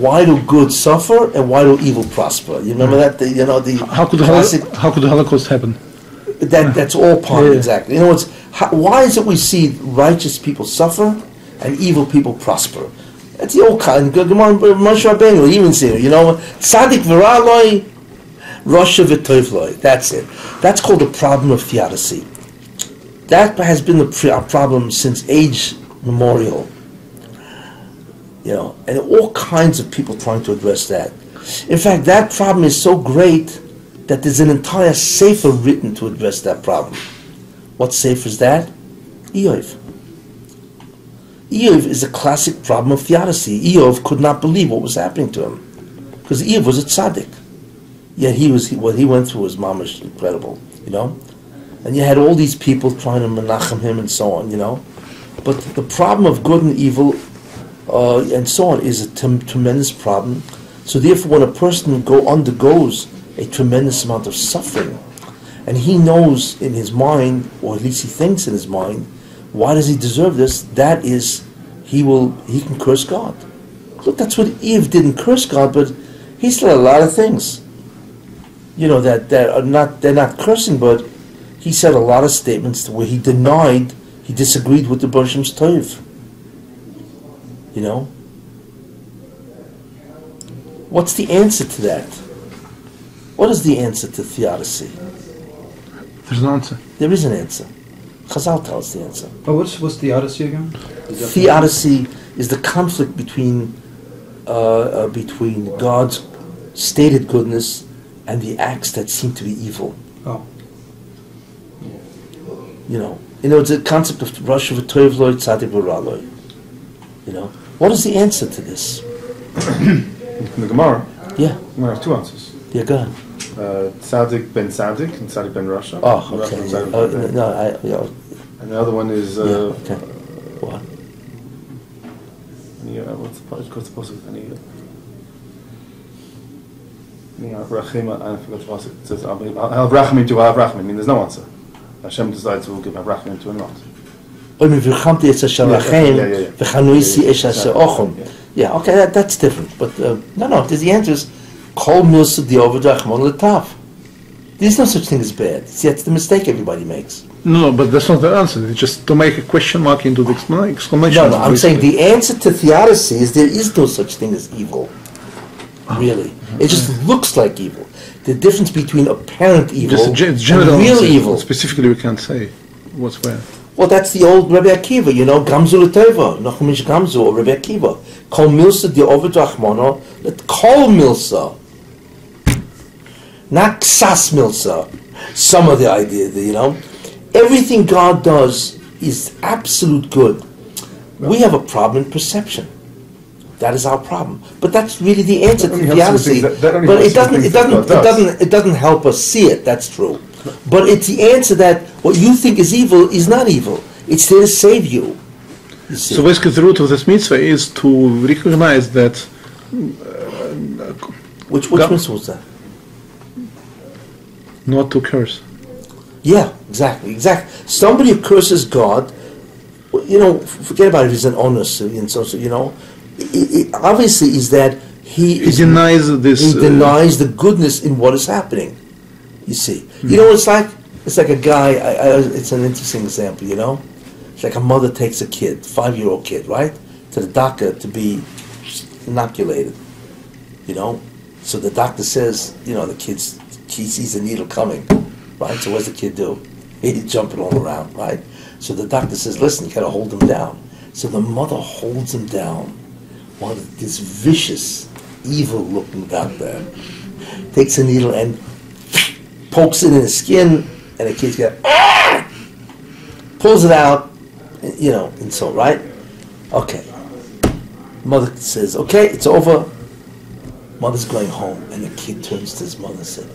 why do good suffer and why do evil prosper? You remember that? How could the Holocaust happen? That's all part of it, exactly. In other words, why is it we see righteous people suffer and evil people prosper? That's the old kind. Moshe Rabbeinu, even see it. Tzadik v'raloi, Rasha v'tovloi. That's it. That's called the problem of theodicy. That has been a problem since age memorial. And all kinds of people trying to address that. In fact, that problem is so great that there's an entire sefer written to address that problem. What sefer is that? Eov. Eov is a classic problem of theodicy. Eov could not believe what was happening to him, because Eov was a tzaddik. Yet what he went through was mamish incredible, And you had all these people trying to menachem him and so on, But the problem of good and evil and so on is a tremendous problem. So therefore, when a person undergoes a tremendous amount of suffering, and he knows in his mind, or at least he thinks in his mind, why does he deserve this? That is, he can curse God. Look, that's what Eve didn't curse God, but he still had a lot of things, they're not cursing, but he said a lot of statements where he disagreed with the Baruch Hashem's Tov. What's the answer to that? What is the answer to theodicy? There's an answer. There is an answer. Chazal tells the answer. Oh, what's theodicy again? Theodicy is the conflict between God's stated goodness and the acts that seem to be evil. Oh. It's a concept of Rasha v'tovloi, tzadik v'raloi. What is the answer to this? In the Gemara, Yeah. Gemara has two answers. Yeah, go ahead. Tzaddik ben Tzaddik and Tzaddik ben Rasha. Oh, Rasha ben okay. Tzaddik. And the other one is okay. What? what's the possible? Rachim, I forgot the passage. It says, "Have rachamim to have rachamim." I mean, there's no answer. Hashem decides who will give have rachamim to or not. Yeah, okay, that's different. But the answer is Kol milsa di'ovad l'tav. There's no such thing as bad. See, that's the mistake everybody makes. No, but that's not the answer. It's just to make a question mark into the exclamation. No, I'm saying the answer to theodicy is there is no such thing as evil. Really. It just looks like evil. The difference between apparent evil Just and general real answer. evil. Specifically, we can't say what's where. Well, that's the old Rabbi Akiva, Gamzu l'teva, Nochumish Gamzu, or Rabbi Akiva. Kol milsa di'ovad rachmano, let kol milsa. Not ksas milsa. Some of the idea, Everything God does is absolute good. We have a problem in perception. That is our problem. But that's really the answer to theodicy. But it doesn't help us see it, that's true. But it's the answer that what you think is evil is not evil. It's there to save you. So basically the root of this mitzvah is to recognize that... Which mitzvah was that? Not to curse. Yeah, exactly. Somebody who curses God, forget about it if he's an honest, and so it obviously is that he denies this. He denies the goodness in what is happening. You see, it's like a guy. It's an interesting example. It's like a mother takes a kid, 5-year-old kid, right, to the doctor to be inoculated. So the doctor says, he sees the needle coming, right? So what's the kid do? He's jumping all around, right? So the doctor says, listen, you got to hold him down. So the mother holds him down while this vicious, evil-looking doctor takes a needle and pokes it in his skin, and the kid's got, pulls it out, and so, right? Okay. Mother says, okay, it's over. Mother's going home, and the kid turns to his mother and said,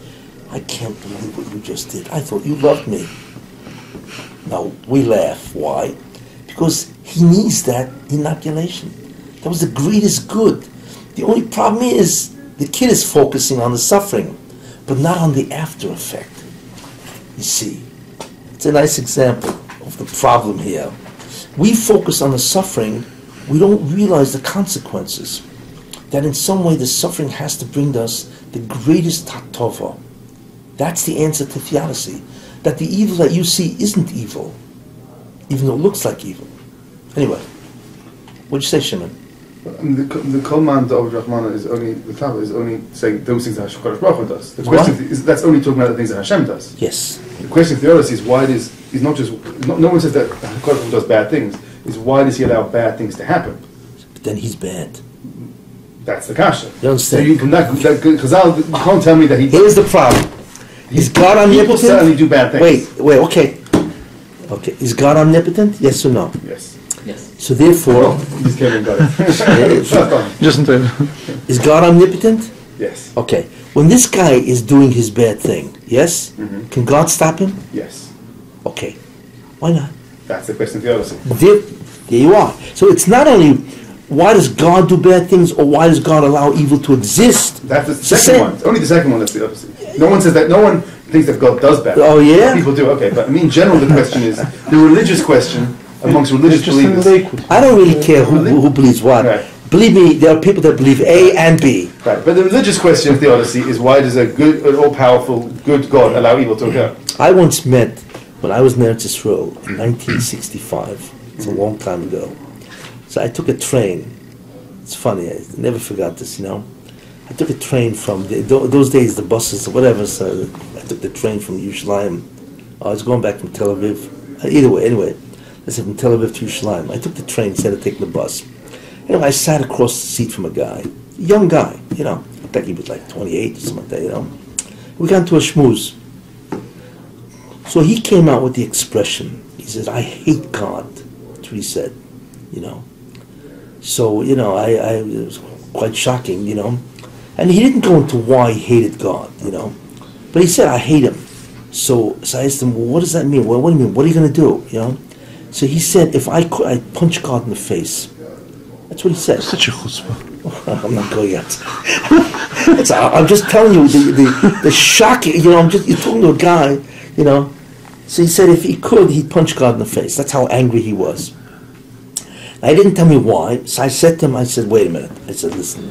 I can't believe what you just did. I thought you loved me. Now, we laugh. Why? Because he needs that inoculation. That was the greatest good. The only problem is the kid is focusing on the suffering, but not on the after effect. You see, it's a nice example of the problem here. We focus on the suffering, we don't realize the consequences. That in some way the suffering has to bring us the greatest tatova. That's the answer to theodicy. That the evil that you see isn't evil, even though it looks like evil. Anyway, what'd you say, Shimon? The command of Rahman is only, the Torah is only saying those things that Hashem Baruch Hu does. The question is, that's only talking about the things that Hashem does. Yes. The question of theodicy is why is not just, no one says that Hashem does bad things, is why does he allow bad things to happen? But then he's bad. That's the kasha. You understand? So you can't tell me that he... Here's the problem. Is God omnipotent? People certainly do bad things. Wait, okay. Okay, is God omnipotent? Yes or no? Yes. So therefore... He's Kevin got it. Just is God omnipotent? Yes. Okay. When this guy is doing his bad thing, yes? Mm-hmm. Can God stop him? Yes. Okay. Why not? That's the question of theodicy. There you are. So it's not only why does God do bad things or why does God allow evil to exist? That's the second one. It's only the second one that's theodicy. No one says that. No one thinks that God does bad. Oh yeah? People do. Okay, but in general the question is the religious question amongst religious believers. I don't really care who believes what. Right. Believe me, there are people that believe A and B. Right, but the religious question of theodicy is why does an all-powerful, good God allow evil to occur? I once met, when I was in Eretz Yisrael in 1965, it's a long time ago, so I took a train. It's funny, I never forgot this, I took a train from, those days the buses or whatever, so I took the train from Yerushalayim. I was going back from Tel Aviv. Either way, anyway, I said from Tel Aviv to Yerushalayim. I took the train instead of taking the bus. Anyway, I sat across the seat from a guy, a young guy, I think he was like 28 or something like that, We got into a schmooze. So he came out with the expression, he says, I hate God. That's what he said, So, I it was quite shocking, And he didn't go into why he hated God, But he said, I hate him. So I asked him, well, what does that mean? Well, what do you mean? What are you going to do, So he said, if I could, I'd punch God in the face. That's what he said. Such a chutzpah. I'm not going yet. I'm just telling you the shocking. You're talking to a guy. So he said if he could, he'd punch God in the face. That's how angry he was. Now, he didn't tell me why. So I said to him, wait a minute. I said, listen,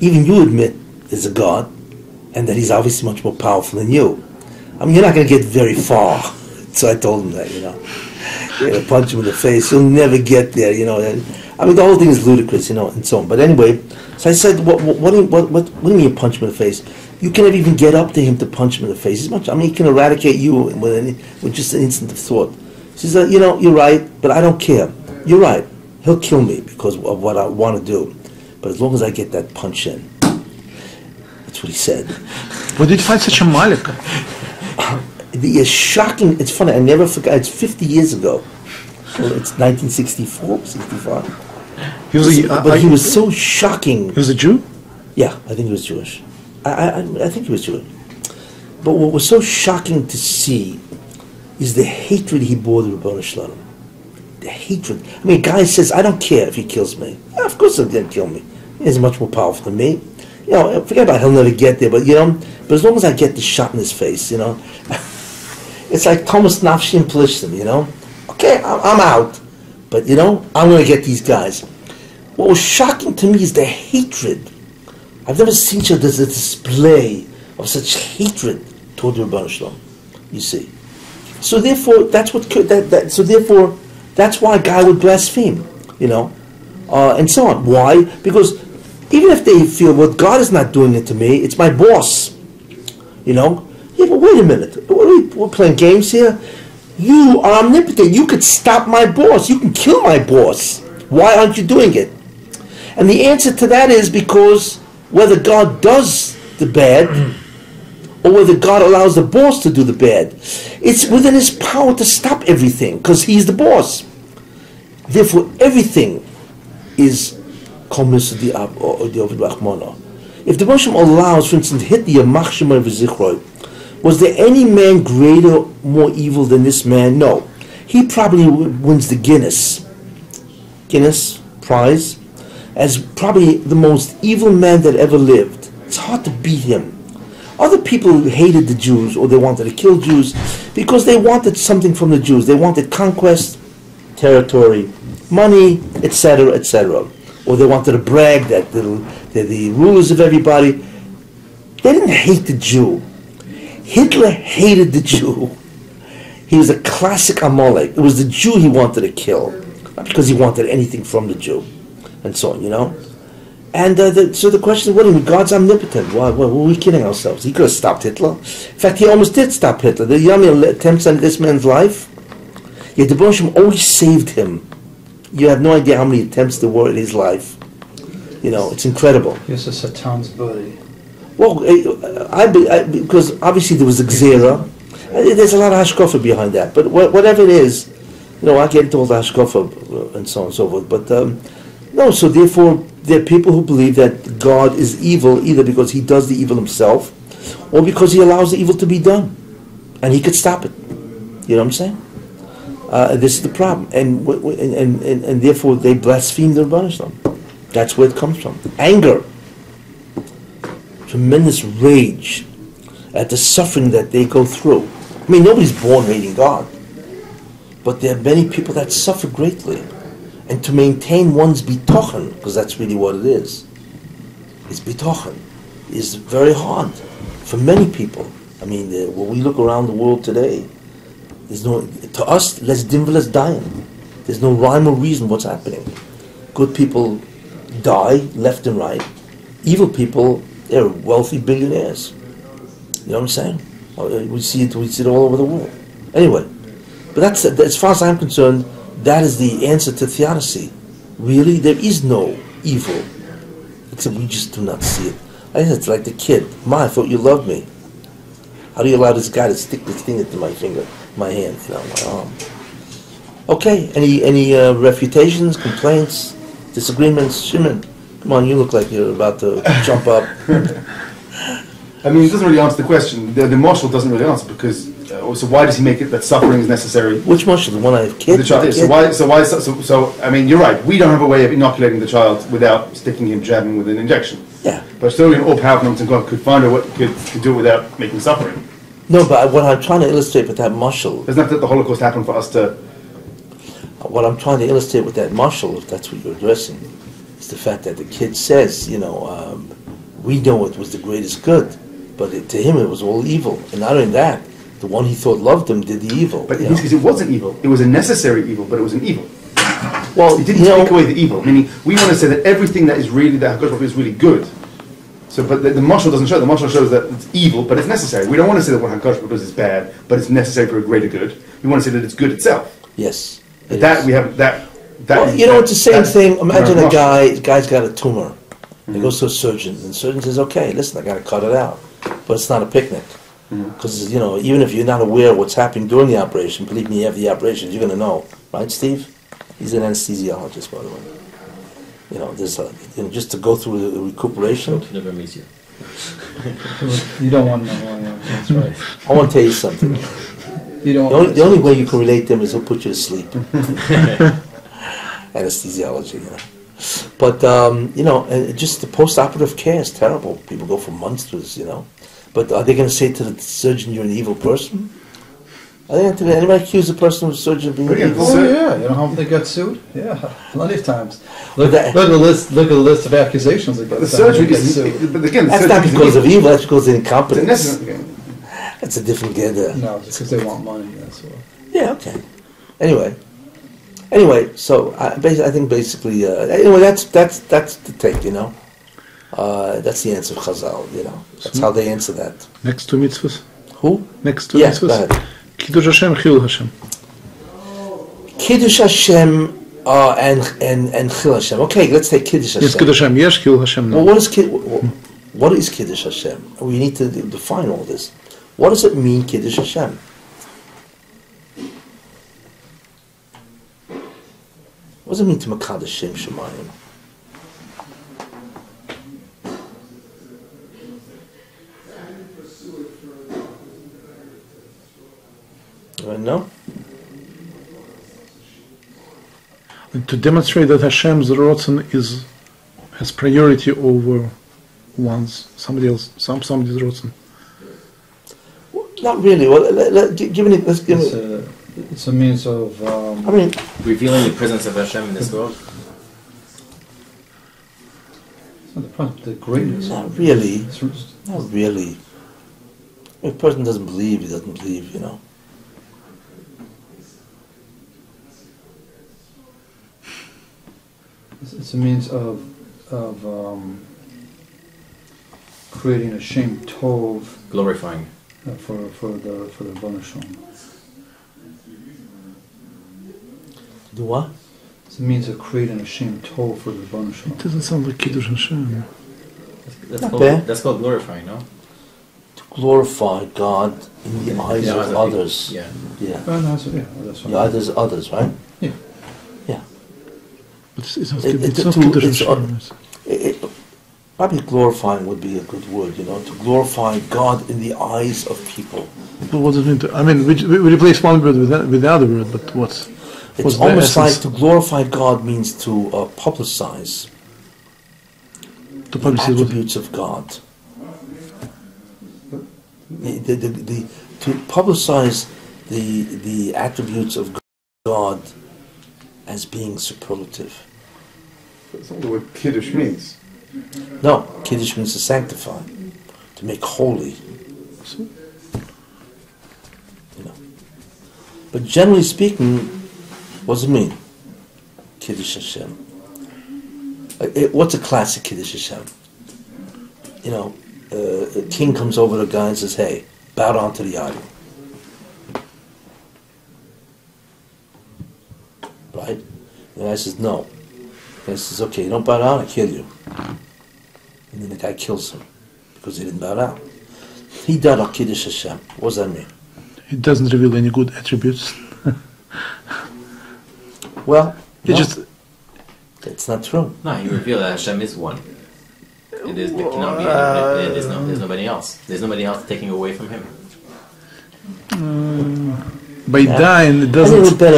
even you admit there's a God, and that He's obviously much more powerful than you. I mean, you're not going to get very far. So I told him that. You're going to punch him in the face. You'll never get there. I mean, the whole thing is ludicrous, and so on. But anyway, so I said, what do you mean you punch him in the face? You can't even get up to him to punch him in the face. He can eradicate you with just an instant of thought. She said, you're right, but I don't care. You're right. He'll kill me because of what I want to do. But as long as I get that punch in. That's what he said. Where did you find such a malik? The shocking, it's funny, I never forgot, it's 50 years ago. Well, it's 1964, 65. He was so shocking. He was a Jew? Yeah, I think he was Jewish. I think he was Jewish. But what was so shocking to see is the hatred he bore the Ribono Shel Olam. The hatred. A guy says, I don't care if he kills me. Yeah, of course he'll kill me. He's much more powerful than me. you know, forget about he'll never get there, but, you know, but as long as I get the shot in his face, you know, it's like Thomas Nafshi and Plishtim, you know, okay, I'm out, but, you know, I'm going to get these guys. What was shocking to me is the hatred. I've never seen such a display of such hatred toward the Rebbeinu Shalom, you see. So therefore, that's what so therefore, that's why a guy would blaspheme, you know, and so on. Why? Because even if they feel, well, God is not doing it to me, it's my boss, you know. Yeah, but wait a minute, we're playing games here. You are omnipotent. You could stop my boss. You can kill my boss. Why aren't you doing it? And the answer to that is because whether God does the bad or whether God allows the boss to do the bad, it's within his power to stop everything because he's the boss. Therefore, everything is if the Moshe allows, for instance, Hitler, Machshemah v'Zichroi, was there any man greater, more evil than this man? No. He probably wins the Guinness prize as probably the most evil man that ever lived. It's hard to beat him. Other people hated the Jews, or they wanted to kill Jews because they wanted something from the Jews. They wanted conquest, territory, money, etc., etc. Or they wanted to brag that they're the rulers of everybody. They didn't hate the Jew. Hitler hated the Jew. He was a classic Amalek. It was the Jew he wanted to kill, not because he wanted anything from the Jew, and so on, you know. And so the question is, what do you mean? God's omnipotent. Why were we kidding ourselves? He could have stopped Hitler. In fact, he almost did stop Hitler. The Yami attempts on this man's life, yet the Baruch always saved him. You have no idea how many attempts there were in his life. You know, it's incredible. Yes, it's Satan's body. Well, because obviously there was a Gzera. There's a lot of hashkafa behind that. But whatever it is, you know, I get into all the hashkafa and so on and so forth. But no, so therefore, there are people who believe that God is evil either because he does the evil himself or because he allows the evil to be done. And he could stop it. You know what I'm saying? This is the problem. And therefore, they blaspheme the Rebbeinu Shalom. That's where it comes from. Anger. Tremendous rage at the suffering that they go through. I mean, nobody's born hating God, but there are many people that suffer greatly, and to maintain one's bitochen, because that's really what it is bitochen, is very hard for many people. I mean, when we look around the world today, there's no, to us, let's dim, let's dying. There's no rhyme or reason what's happening. Good people die left and right. Evil people, they're wealthy billionaires. You know what I'm saying? We see it all over the world. Anyway, but that's, as far as I'm concerned, that is the answer to theodicy. Really, there is no evil, except we just do not see it. I guess it's like the kid. Ma, I thought you loved me. How do you allow this guy to stick this thing into my finger, my hand, you know, my arm? Okay, any refutations, complaints, disagreements? Shimon, come on, you look like you're about to jump up. I mean, it doesn't really answer the question. The marshal doesn't really answer because. So why does he make it that suffering is necessary? Which marshal? The one I have kids. The child. So I mean, you're right. We don't have a way of inoculating the child without sticking him, jabbing with an injection. Yeah. But still, an all-powerful God could find out what could do it without making suffering. No, but what I'm trying to illustrate with that marshal. Doesn't have to the Holocaust happen for us to. What I'm trying to illustrate with that marshal, if that's what you're addressing, is the fact that the kid says, you know, we know it was the greatest good, but to him it was all evil. And not only that, the one he thought loved him did the evil. But in his case, it wasn't evil. It was a necessary evil, but it was an evil. Well, it didn't take away the evil. Meaning, we want to say that everything that is really that HaKadosh Baruch Hu is really good. So, but the marshal doesn't show. The marshal shows that it's evil, but it's necessary. We don't want to say that what HaKadosh Baruch Hu does is bad, but it's necessary for a greater good. We want to say that it's good itself. Yes. But that we have that. Well, you know, it's the same thing. Imagine a guy's got a tumor. He goes to a surgeon, and the surgeon says, "Okay, listen, I got to cut it out, but it's not a picnic." Because, you know, even if you're not aware of what's happening during the operation, believe me, you have the operation, you're going to know. Right, Steve? He's an anesthesiologist, by the way. You know, there's just to go through the recuperation. Never meets you. You don't want to know who I am. That's right. I want to tell you something. The only way you can relate to them is he'll put you to sleep. Anesthesiology, you know. But and just the post-operative care is terrible. People go for months through this, But are they going to say to the surgeon, "You're an evil person"? Are they going to anybody accuse the person of surgeon of being evil? Oh yeah, you know how they got sued? Yeah, plenty of times. Look But at the list. Look at the list of accusations that The surgery get is, sued. but again, the That's not surgery because of is evil. That's because of evil. incompetence. Okay. That's a different game there. No, it's because they want money. That's all. Yeah. Okay. Anyway. So I think basically, that's the take. That's the answer of Chazal. That's how they answer that. Next two mitzvahs. Who? Next two Yeah. mitzvahs. Go ahead. Kiddush Hashem, Chilul Hashem. Kiddush Hashem and Chil Hashem. Okay, let's take Kiddush Hashem. Yes, Kiddush Hashem. Yes, Chilul Hashem. No. Well, what is Kiddush Hashem? We need to define all this. What does it mean, Kiddush Hashem? What does it mean to Makadosh Shem Shemayim? No? And to demonstrate that Hashem's Rotzen has priority over somebody's Rotzen. Not really. Well, let's give it. It's a means of. Revealing the presence of Hashem in this world. The greatness. Not really. Not really. If a person doesn't believe, he doesn't believe. It's a means of creating a Shem Tov Glorifying. for the Rebbeinu Shalom. Do what? It's a means of creating a Shem Tov for the Rebbeinu Shalom. It doesn't sound like Kiddush Hashem. That's called glorifying, no? To glorify God in the eyes of others. Yeah. Yeah. That's what The others, right? Yeah. Yeah. But it's not It- Kiddush it- Hashem. Probably glorifying would be a good word, to glorify God in the eyes of people. But what does it mean to? I mean, we replace one word with the other word, but what's It's the almost like essence? to glorify God means to publicize To the publish it? attributes of God. To publicize the attributes of God as being superlative. That's not the word Kiddush means. No, Kiddush means to sanctify, to make holy. But generally speaking, what does it mean? Kiddush Hashem. What's a classic Kiddush Hashem? A king comes over to a guy and says, "Hey, bow down to the idol." Right? The guy says, "No." The guy says, "Okay, you don't bow down, I kill you." And then the guy kills him because he didn't bow down. He died on Kiddush Hashem. What does that mean? It doesn't reveal any good attributes. Well, it's not true. No, you reveal that Hashem is one. There cannot be there's nobody else. There's nobody else taking away from him. By dying, it A doesn't. little bit.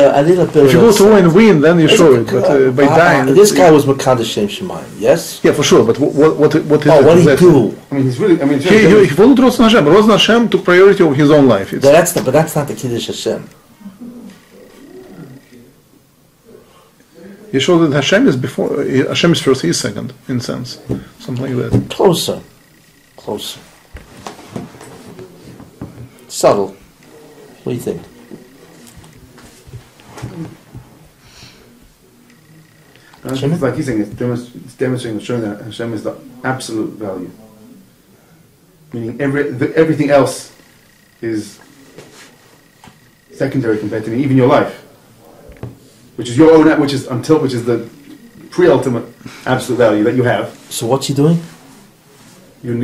If you go to war and win, then you show it. But by dying, this guy was Makadosh Shem Shemayim. Yes. yeah, for sure. But what is What it did he exactly? do? I mean, he's really. I mean, He followed Rotzen Hashem. Rotzen Hashem took priority over his own life. But that's not the Kiddush Hashem. He showed that Hashem is before. Hashem is first. He is second, in sense, something like that. Closer. Subtle. What do you think? it's like he's saying, it's demonstrating, showing that Hashem is the absolute value. Meaning everything else is secondary compared to me, even your life, which is your own, which is the pre-ultimate absolute value that you have. So what's he doing? You're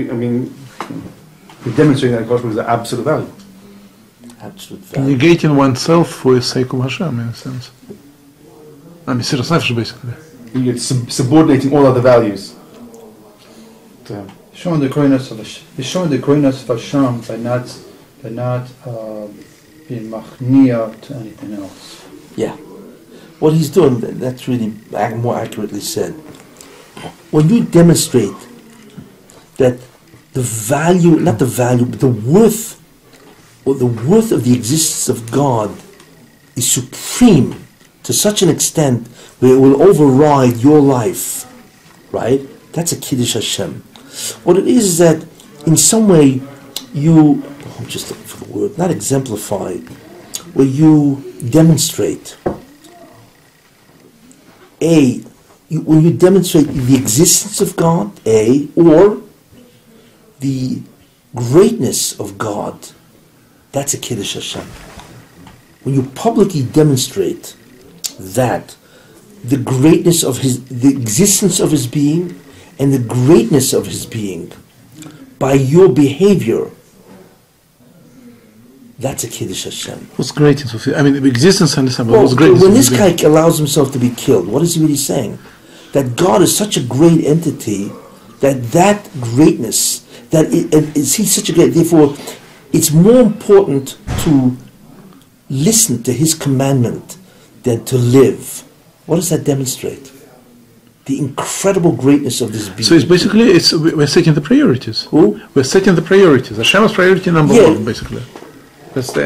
demonstrating that God is the absolute value. Absolute value. Negating oneself for the sake of Hashem, in a sense. I mean, serious nefesh, basically. You're subordinating all other values to Him. Showing the greatness of Hashem by not being machnia to anything else. Yeah. what he's doing, that's really more accurately said. When you demonstrate that the value, not the value, but the worth, or the worth of the existence of God is supreme to such an extent where it will override your life, right? That's a Kiddush Hashem. What it is that in some way you, I'm just looking for the word, not exemplify, where you demonstrate, when you demonstrate the existence of God, or the greatness of God, that's a Kiddush Hashem. When you publicly demonstrate that the greatness of the existence of His being and the greatness of His being by your behavior, that's a Kiddush Hashem. What's greatness of it? I mean, the existence and the what's greatness when this guy allows himself to be killed, what is he really saying? That God is such a great entity, that greatness, He's such a great, therefore it's more important to listen to His commandment than to live. What does that demonstrate? The incredible greatness of this being. So it's basically, we're setting the priorities. Who? We're setting the priorities. Hashem is priority number one, basically. That's the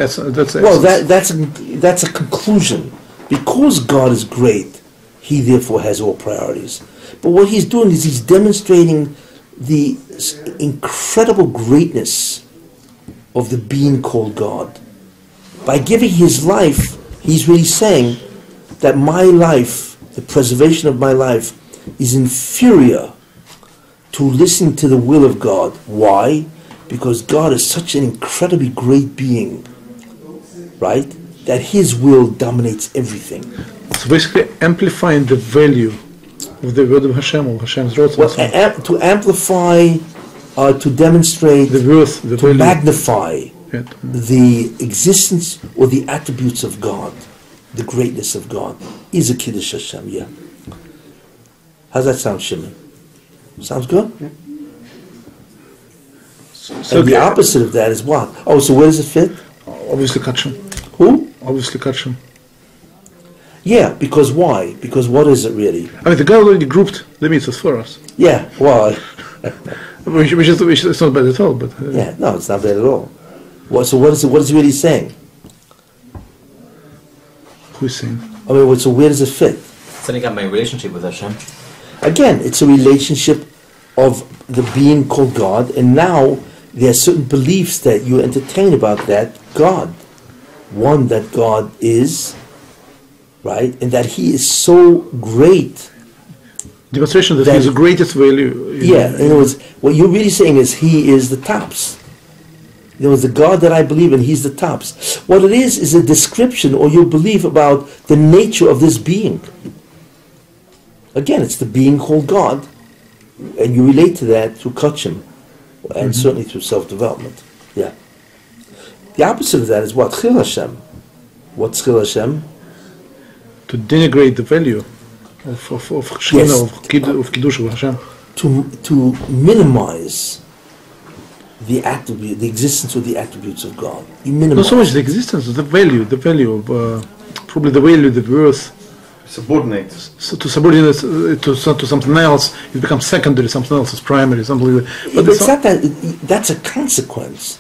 that's a conclusion. Because God is great, He therefore has all priorities. But what He's doing is He's demonstrating the incredible greatness of the being called God. By giving His life, He's really saying that my life, the preservation of my life, is inferior to listening to the will of God. Why? Because God is such an incredibly great being, right? That His will dominates everything. So basically amplifying the value of the word of Hashem, of Hashem's words. Well, to amplify, to demonstrate, the worth, the to value. magnify the existence or the attributes of God, the greatness of God, is a Kiddush Hashem, yeah. How's that sound, Shimon? Sounds good? Yeah. So and the opposite of that is what? Oh, so where does it fit? Obviously Kachim. Who? Obviously Kachim. Yeah, because why? Because what is it really? I mean, the guy already grouped the mitzvahs for us. Yeah, well... which is it's not bad at all, but... yeah, no, it's not bad at all. So what is he really saying? Who's saying? I mean, so where does it fit? Setting up my relationship with Hashem. Again, it's a relationship of the being called God, and now there are certain beliefs that you entertain about that God. One, that God is, right, and that He is so great. Demonstration that He is the greatest value. Yeah, in other words, what you're really saying is He is the tops. In other words, the God that I believe in, He's the tops. What it is a description or your belief about the nature of this being. Again, it's the being called God, and you relate to that through kachim, and certainly through self-development. Yeah. The opposite of that is what? Chil Hashem. What's Chil Hashem? To denigrate the value of Shekhinah, Yes. of Kiddush of Hashem. To minimize the attribute, the existence of the attributes of God. You minimize. Not so much the existence, the value of probably the value, the worth. Subordinate. So to subordinate to something else, it becomes secondary. Something else is primary. Something like that. But it's not that. That's a consequence.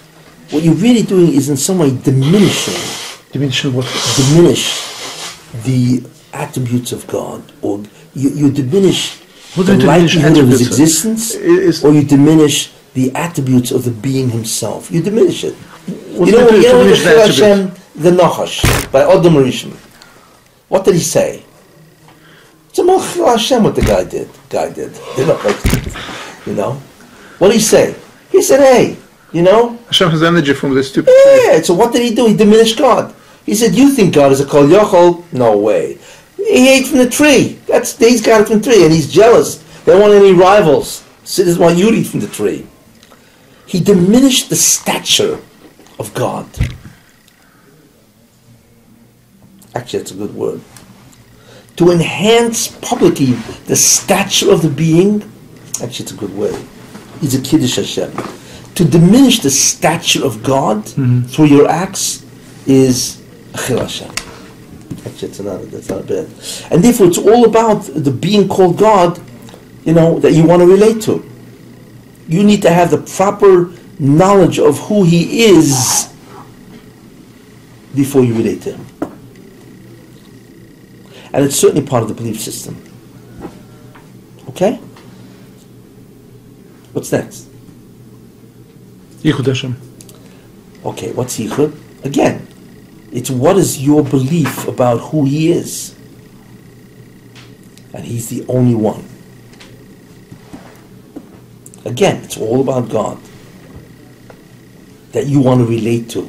What you're really doing is in some way Diminishing what? Diminish the attributes of God, or you diminish What the do you diminish likelihood of His attributes? existence, or you diminish the attributes of the being Himself. You diminish it. What's You know the what Chil Hashem, the Nachash by Adam Rishon. What did he say? It's a Chil Hashem what the guy did. You know, what did he say? He said, "Hey, you know." Hashem has energy from the stupid. Yeah. So what did he do? He diminished God. He said, "You think God is a Kol Yochol? No way. He ate from the tree. He's got it from the tree, and he's jealous. They don't want any rivals. So he doesn't want you to eat from the tree." He diminished the stature of God. Actually, that's a good word. To enhance publicly the stature of the being, actually, it's a good word. He's a Kiddush Hashem. To diminish the stature of God through your acts is Chil Hashem. Actually, that's not bad. And therefore, it's all about the being called God, that you want to relate to. You need to have the proper knowledge of who He is before you relate to Him. And it's certainly part of the belief system. Okay? What's next? Yichud Hashem. Okay, what's Yichud? Again, it's what is your belief about who He is. And He's the only one. Again, it's all about God that you want to relate to.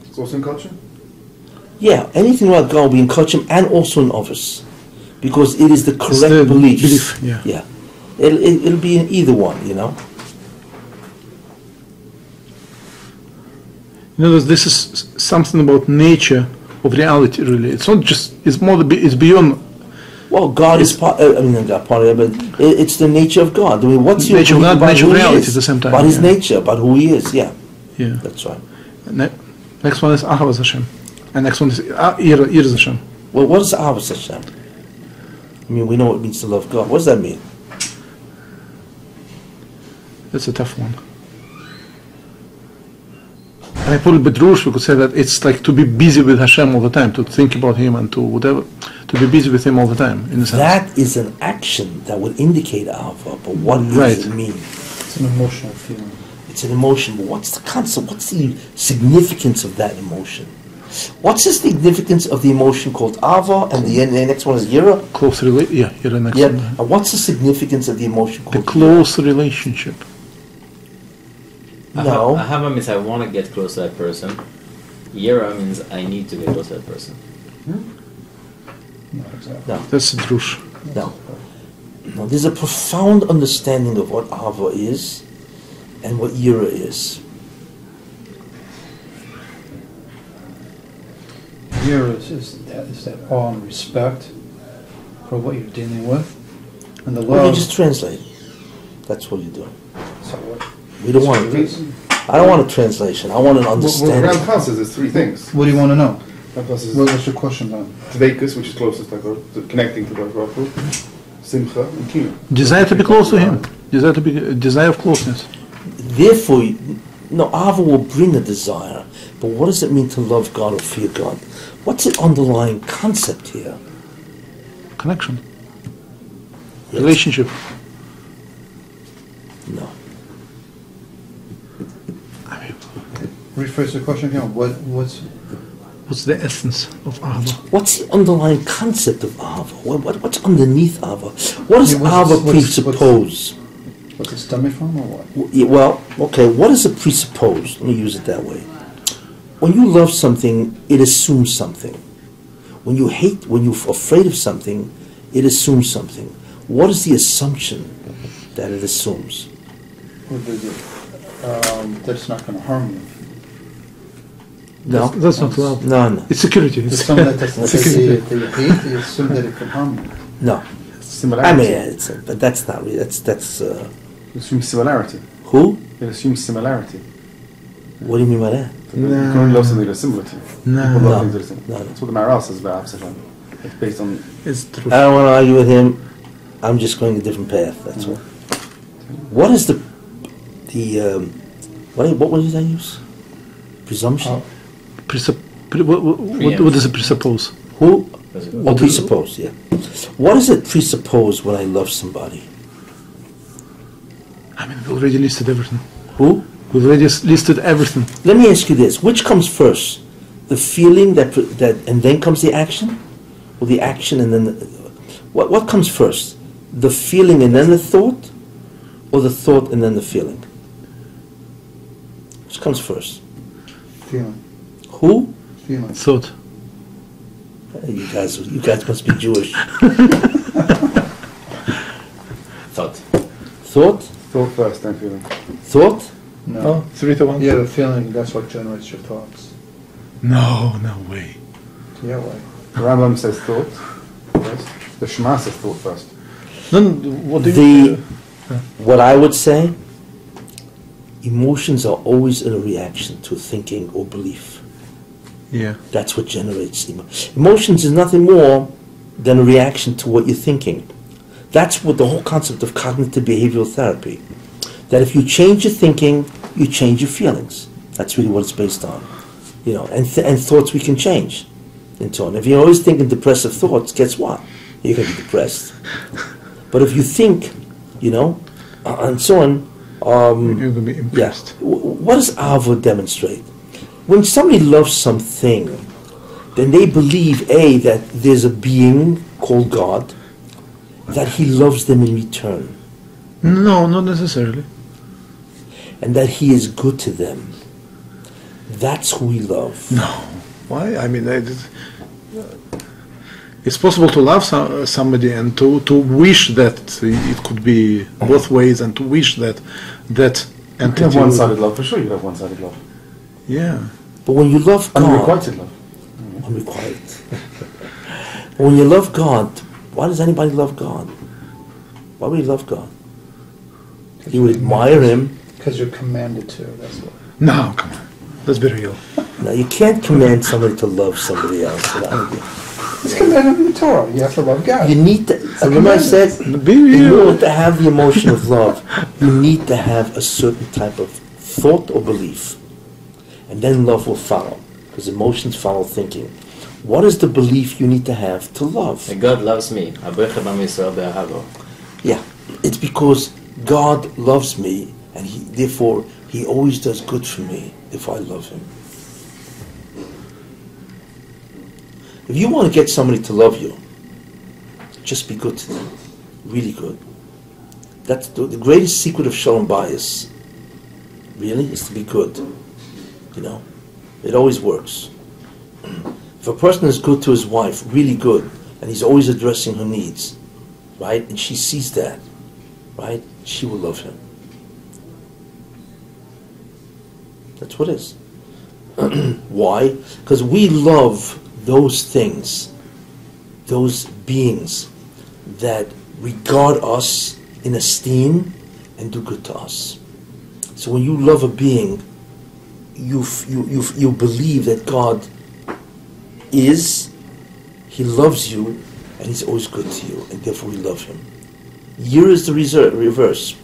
It's also in culture? Yeah, anything about God will be in Kachim and also in others. Because it is the correct the beliefs. belief, yeah. It'll be in either one, This is something about nature of reality, really. It's not just, it's beyond. Well, God is part of it, but it's the nature of God. I mean, what's your Nature of belief God, about nature who of He reality is? at the same time, About His yeah. nature, about who He is, yeah. Yeah. That's right. Next one is Ahavas Hashem. And next one is Yiras Hashem. Well, what is Ahavas Hashem? I mean, we know what it means to love God. What does that mean? That's a tough one. And I put it Bedrush, we could say that it's like to be busy with Hashem all the time, to think about Him and to whatever, to be busy with Him all the time, in a sense. That is an action that would indicate Ahava, but what does it mean? It's an emotional feeling. It's an emotion, but what's the concept? What's the significance of that emotion? What's the significance of the emotion called Ava, and the next one is Yira? Close Yira next Yeah. one. And what's the significance of the emotion The called close relationship. No. Ahava means I want to get close to that person. Yira means I need to get close to that person. Not exactly. No. That's a drush. No. No. There's a profound understanding of what Ava is and what Yira is. Here is that awe and respect for what you're dealing with, and the Well, love. you just translate. That's what you do. So what? We don't want to. I don't want a translation. I want an Well, understanding. Ram Khan says there's three things. What do you want to know? Ram Khan says What's your question then? Dveikus, which is closest to connecting to Baruch Hu, Simcha, and Kina. Desire to be close to Him. Desire of closeness. Therefore, Ava will bring a desire. But what does it mean to love God or fear God? What's the underlying concept here? Connection. Yes. Relationship. No. Rephrase the question again. What's the essence of Ahava? What's the underlying concept of Ava? What's underneath Ava? What does Ava presuppose? What's it stemming from, or what? Well, okay, what does it presuppose? Let me use it that way. When you love something, it assumes something. When you hate, when you're afraid of something, it assumes something. What is the assumption that it assumes? That it's not going to harm you. No. That's not love. No. It's security. There's It's something that you security. hate, you assume that it can harm you. No. Similarity. I mean, but that's not really. That's It assumes similarity. who? It assumes similarity. What do you mean by that? You can only love something that's similar to you. No. People love No. things that are similar. No. That's what the Maharal says about Avsachon. It's based on. It's true. I don't want to argue with him. I'm just going a different path. That's all. What is the what words did I use? Presumption. What does it presuppose? Who? Presuppose. Oh, presuppose. Yeah. What does it presuppose when I love somebody? I mean, we already listed everything. Who? We already listed everything. Let me ask you this: which comes first, the feeling that and then comes the action, or the action and then what comes first, the feeling and then the thought, or the thought and then the feeling? Which comes first? Feeling. Who? Feeling. Thought. You guys must be Jewish. Thought. Thought? Thought first, then feeling. Thought? No. Oh, 3-1. Yeah, the feeling, that's what generates your thoughts. No way. Yeah, why? The Rambam says thought first. The Shema says thought first. Then what do you? What I would say, emotions are always in a reaction to thinking or belief. Yeah. That's what generates emotions. Is nothing more than a reaction to what you're thinking. That's what the whole concept of cognitive behavioral therapy. That if you change your thinking, you change your feelings. That's really what it's based on. You know, and thoughts we can change into. And if you're always thinking depressive thoughts, guess what? You're going to be depressed. But if you think, you know, and so on, you're going to be impressed. Yeah. What does Ava demonstrate? When somebody loves something, then they believe, A, that there's a being called God, that he loves them in return. No, not necessarily. And that he is good to them. That's who we love. No. Why? I mean, it's possible to love somebody and to wish that it could be both ways, and to wish that You entity. can have one-sided love, for sure you have one-sided love. Yeah. But when you love God... Unrequited love. Unrequited. When you love God, why does anybody love God? Why would you love God? You would admire him. Because you're commanded to, that's what. No, come on. Let's be real. Now, you can't command somebody to love somebody else. You know? It's commanded in the Torah. You have to love God. You need to... Remember I said, Be in real. order to have the emotion of love, you need to have a certain type of thought or belief. And then love will follow. Because emotions follow thinking. What is the belief you need to have to love? God loves me. Yeah, it's because God loves me, and therefore he always does good for me if I love him. If you want to get somebody to love you, just be good to them. Really good. That's the greatest secret of Shalom Bayis. Really, is to be good. You know, it always works. If a person is good to his wife, really good, and he's always addressing her needs, right, and she sees that, right, she will love him. That's what it is. Why? Because we love those things, those beings that regard us in esteem and do good to us. So when you love a being, you believe that God is, he loves you, and he's always good to you, and therefore we love him. Yira is the reverse.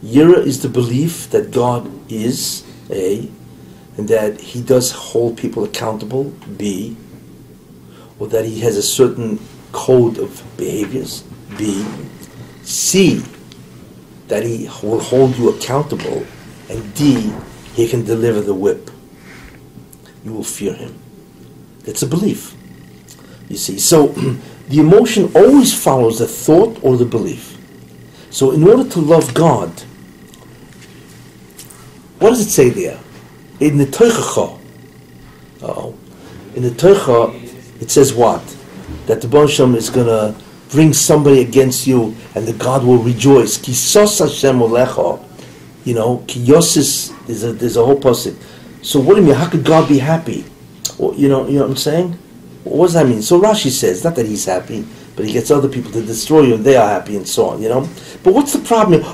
Yira is the belief that God is, A, and that he does hold people accountable, B, or that he has a certain code of behaviors, B, C, that he will hold you accountable, and D, he can deliver the whip. You will fear him. It's a belief. You see, so the emotion always follows the thought or the belief. So in order to love God, what does it say there? In the Torah, in the Torah, it says what? That the Baruch Shem is going to bring somebody against you, and the God will rejoice. Ki sos Hashem olecha. You know, ki yosis, there's a whole pasuk. So what do you mean? How could God be happy? Well, you know what I'm saying? What does that mean? So Rashi says, not that he's happy, but he gets other people to destroy you and they are happy and so on, you know? But what's the problem here?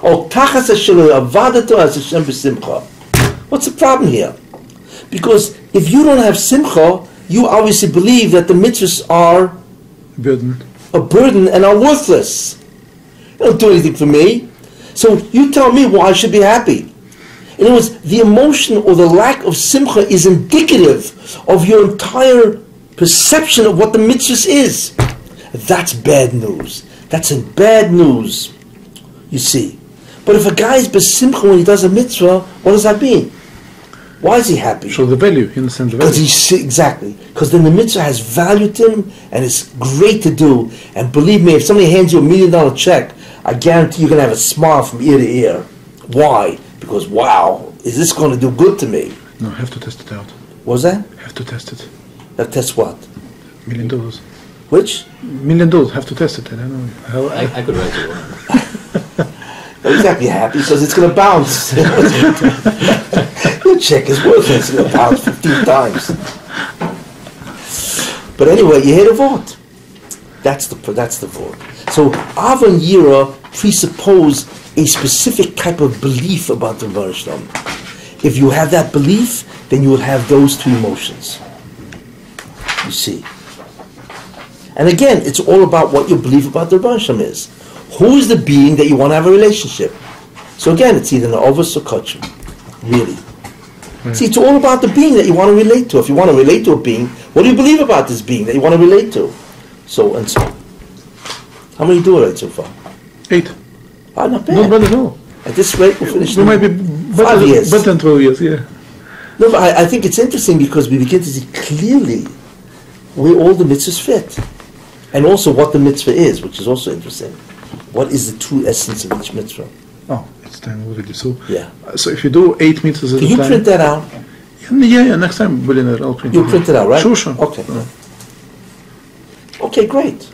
What's the problem here? Because if you don't have simcha, you obviously believe that the mitzvahs are a burden and are worthless. They don't do anything for me. So you tell me why I should be happy. In other words, the emotion or the lack of simcha is indicative of your entire perception of what the mitzvah is. That's bad news. That's in bad news, you see. But if a guy is besimcha when he does a mitzvah, what does that mean? Why is he happy? Show the value, he understands the value. Exactly. Because then the mitzvah has value to him, and it's great to do. And believe me, if somebody hands you $1 million check, I guarantee you're going to have a smile from ear to ear. Why? Because, wow, is this going to do good to me? No, I have to test it out. What was that? Have to test it. Test what? $1 million. Which? $1 million. Have to test it. I don't know. I could write you one. Not exactly happy because it's going to bounce. Your check is worthless. It's going to bounce 15 times. But anyway, you hit a vote. That's the vote. So Av and Yira presuppose a specific type of belief about the Baruch Shem. If you have that belief, then you will have those two emotions. You see. And again, it's all about what you believe about the Rebbe Hashem is. Who is the being that you want to have a relationship? So again, it's either an Ovus or Kachim. Really. See, it's all about the being that you want to relate to. If you want to relate to a being, what do you believe about this being that you want to relate to? So and so. How many do it so far? 8. Ah, not bad. Not bad at all. At this rate, we'll finish We might be 5 years. better than 12 years, yeah. No, but I think it's interesting because we begin to see clearly where all the mitzvahs fit. And also what the mitzvah is, which is also interesting. What is the true essence of each mitzvah? Oh, it's time already. So, Yeah. so if you do 8 mitzvahs at Can a you time... print that out? Yeah, next time, I'll print You it. print it out, right? Sure. Okay. Okay, great.